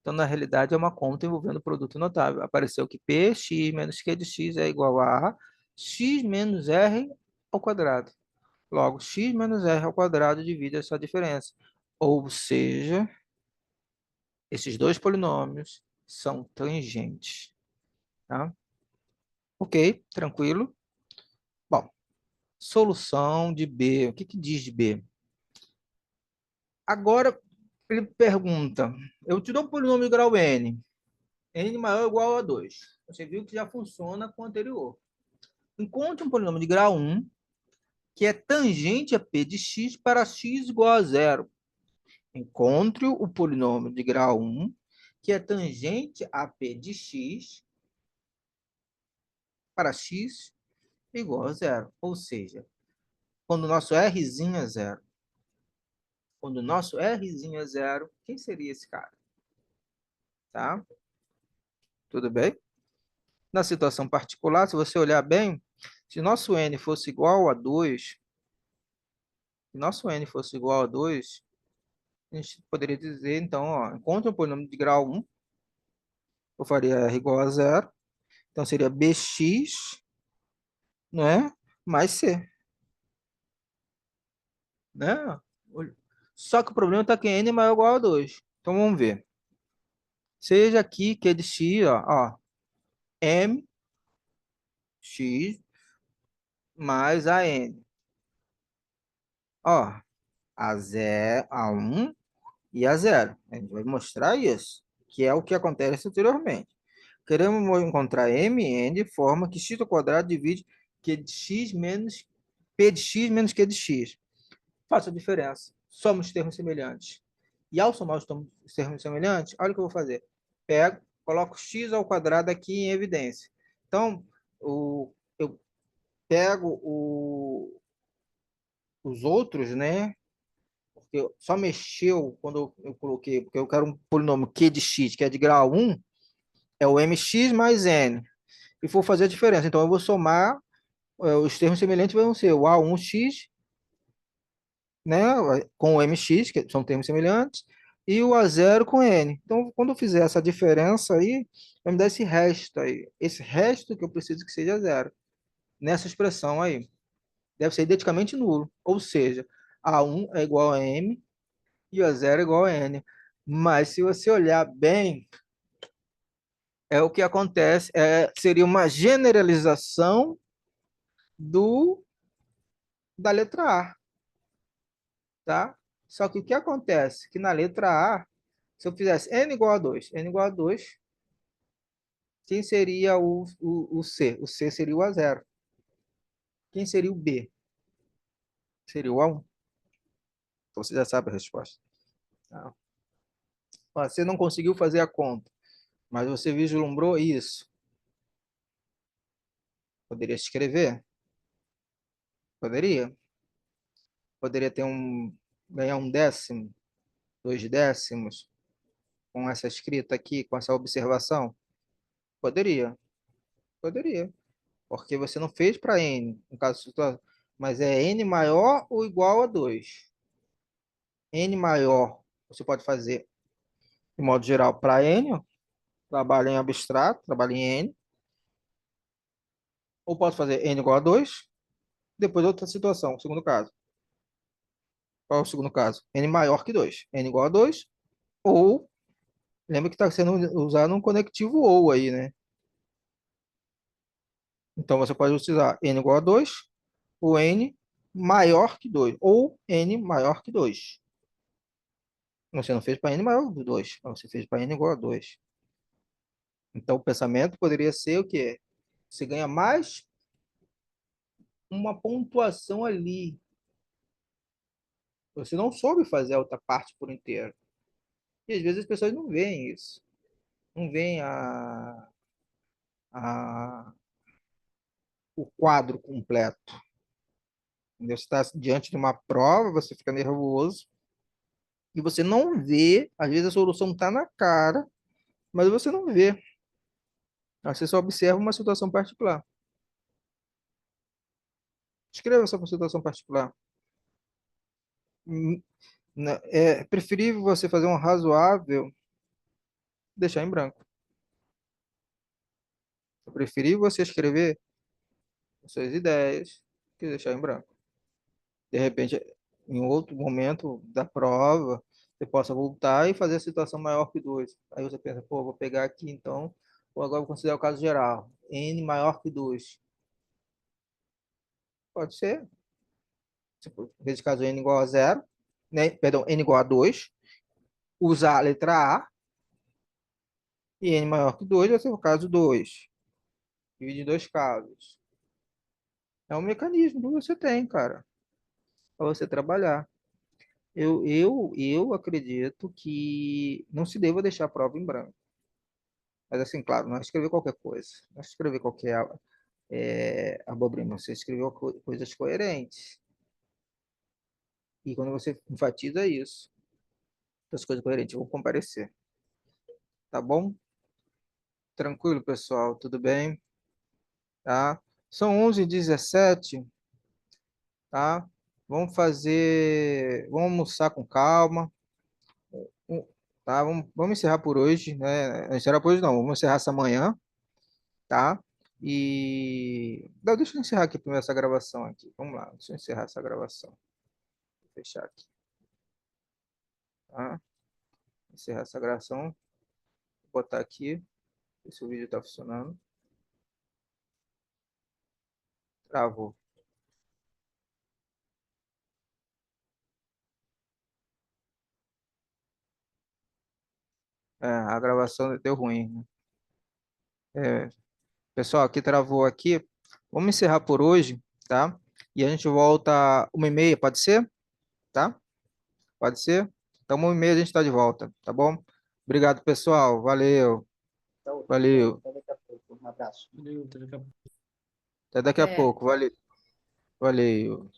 Então, na realidade, é uma conta envolvendo produto notável. Apareceu que px menos q de x é igual a x menos r ao quadrado. Logo, x menos r ao quadrado divide essa diferença. Ou seja, esses dois polinômios são tangentes. Tá? Ok, tranquilo. Bom, solução de B. O que que diz de B? Agora, ele pergunta, eu te dou um polinômio de grau n, n maior ou igual a 2. Você viu que já funciona com o anterior. Encontre um polinômio de grau 1 que é tangente a p de x para x igual a zero. Encontre o polinômio de grau 1 que é tangente a p de x para x igual a zero. Ou seja, quando o nosso rzinho é zero. Quando o nosso rzinho é zero, quem seria esse cara? Tá? Tudo bem? Na situação particular, se você olhar bem, se nosso n fosse igual a 2, se nosso n fosse igual a 2, a gente poderia dizer, então, ó, encontre um polinômio de grau 1, eu faria r igual a zero, então seria bx, né, mais c, né? Só que o problema está que n é maior ou igual a 2. Então, vamos ver. Seja aqui que é de x, ó, m x mais a n. Ó, a 0, a 1 e a 0. A gente vai mostrar isso, que é o que acontece anteriormente. Queremos encontrar mn de forma que x ao quadrado divide q de x menos p de x menos q de x. Faço a diferença. Somos termos semelhantes. E ao somar os termos semelhantes, olha o que eu vou fazer. Pego, coloco x ao quadrado aqui em evidência. Então, eu pego os outros, né? Porque só mexeu quando eu coloquei, porque eu quero um polinômio q de x, que é de grau 1, é o mx mais n. E vou fazer a diferença. Então, eu vou somar, os termos semelhantes vão ser o A1x, né, com o mx, que são termos semelhantes, e o A0 com n. Então, quando eu fizer essa diferença aí, vai me dar esse resto aí. Esse resto que eu preciso que seja zero. Nessa expressão aí. Deve ser identicamente nulo. Ou seja, A1 é igual a m e o A0 é igual a n. Mas, se você olhar bem, o que acontece seria uma generalização da letra A, tá? Só que o que acontece? Que na letra A, se eu fizesse n igual a 2, n igual a 2, quem seria o C? O C seria o A0. Quem seria o B? Seria o A1. Então você já sabe a resposta. Tá? Você não conseguiu fazer a conta, mas você vislumbrou isso. Poderia escrever? Poderia. Poderia ter ganhar um décimo, 2 décimos, com essa escrita aqui, com essa observação? Poderia. Poderia. Porque você não fez para n, no caso, mas é n maior ou igual a 2. N maior, você pode fazer, de modo geral, para n, ó, trabalho em abstrato, trabalho em n, ou posso fazer n igual a 2, depois outra situação, segundo caso. Qual é o segundo caso? N maior que 2. N igual a 2, ou, lembra que está sendo usado um conectivo ou aí, né? Então, você pode utilizar n igual a 2, ou n maior que 2, ou n maior que 2. Você não fez para n maior que 2, você fez para n igual a 2. Então, o pensamento poderia ser o quê? Você ganha mais uma pontuação ali. Você não soube fazer a outra parte por inteiro. E às vezes as pessoas não veem isso. Não veem a, o quadro completo. Entendeu? Você está diante de uma prova, você fica nervoso e você não vê. Às vezes a solução está na cara, mas você não vê. Você só observa uma situação particular. Escreva essa situação particular. É preferível você fazer um razoável, deixar em branco. É preferível você escrever suas ideias que deixar em branco. De repente, em outro momento da prova, você possa voltar e fazer a situação maior que 2. Aí você pensa, pô, vou pegar aqui então, ou agora vou considerar o caso geral. N maior que 2. Pode ser. Tipo, nesse caso, N igual a 0, né? Perdão, N igual a 2. Usar a letra A. E N maior que 2 vai ser o caso 2. Divide em dois casos. É um mecanismo que você tem, cara, para você trabalhar. Eu acredito que não se deva deixar a prova em branco. Mas, assim, claro, não é escrever qualquer coisa. Não é escrever qualquer abobrinha. Você escreveu coisas coerentes. E quando você enfatiza isso, as coisas coerentes vão comparecer. Tá bom? Tranquilo, pessoal? Tudo bem? Tá? São 11h17, tá? Vamos almoçar com calma. Tá? Vamos encerrar por hoje, né? Encerrar por hoje não, vamos encerrar essa manhã, tá? Não, deixa eu encerrar aqui primeiro essa gravação aqui. Vamos lá, deixa eu encerrar essa gravação. Vou fechar aqui, tá? Encerrar essa gravação. Vou botar aqui, ver se o vídeo tá funcionando. Travou. A gravação deu ruim, né? Pessoal, aqui travou aqui. Vamos encerrar por hoje, tá? E a gente volta 1h30, pode ser? Tá? Pode ser? Então, 1h30 a gente está de volta, tá bom? Obrigado, pessoal. Valeu. Valeu. Até daqui a pouco. Um abraço. Valeu, até daqui a pouco. Até daqui a É. pouco. Valeu. Valeu.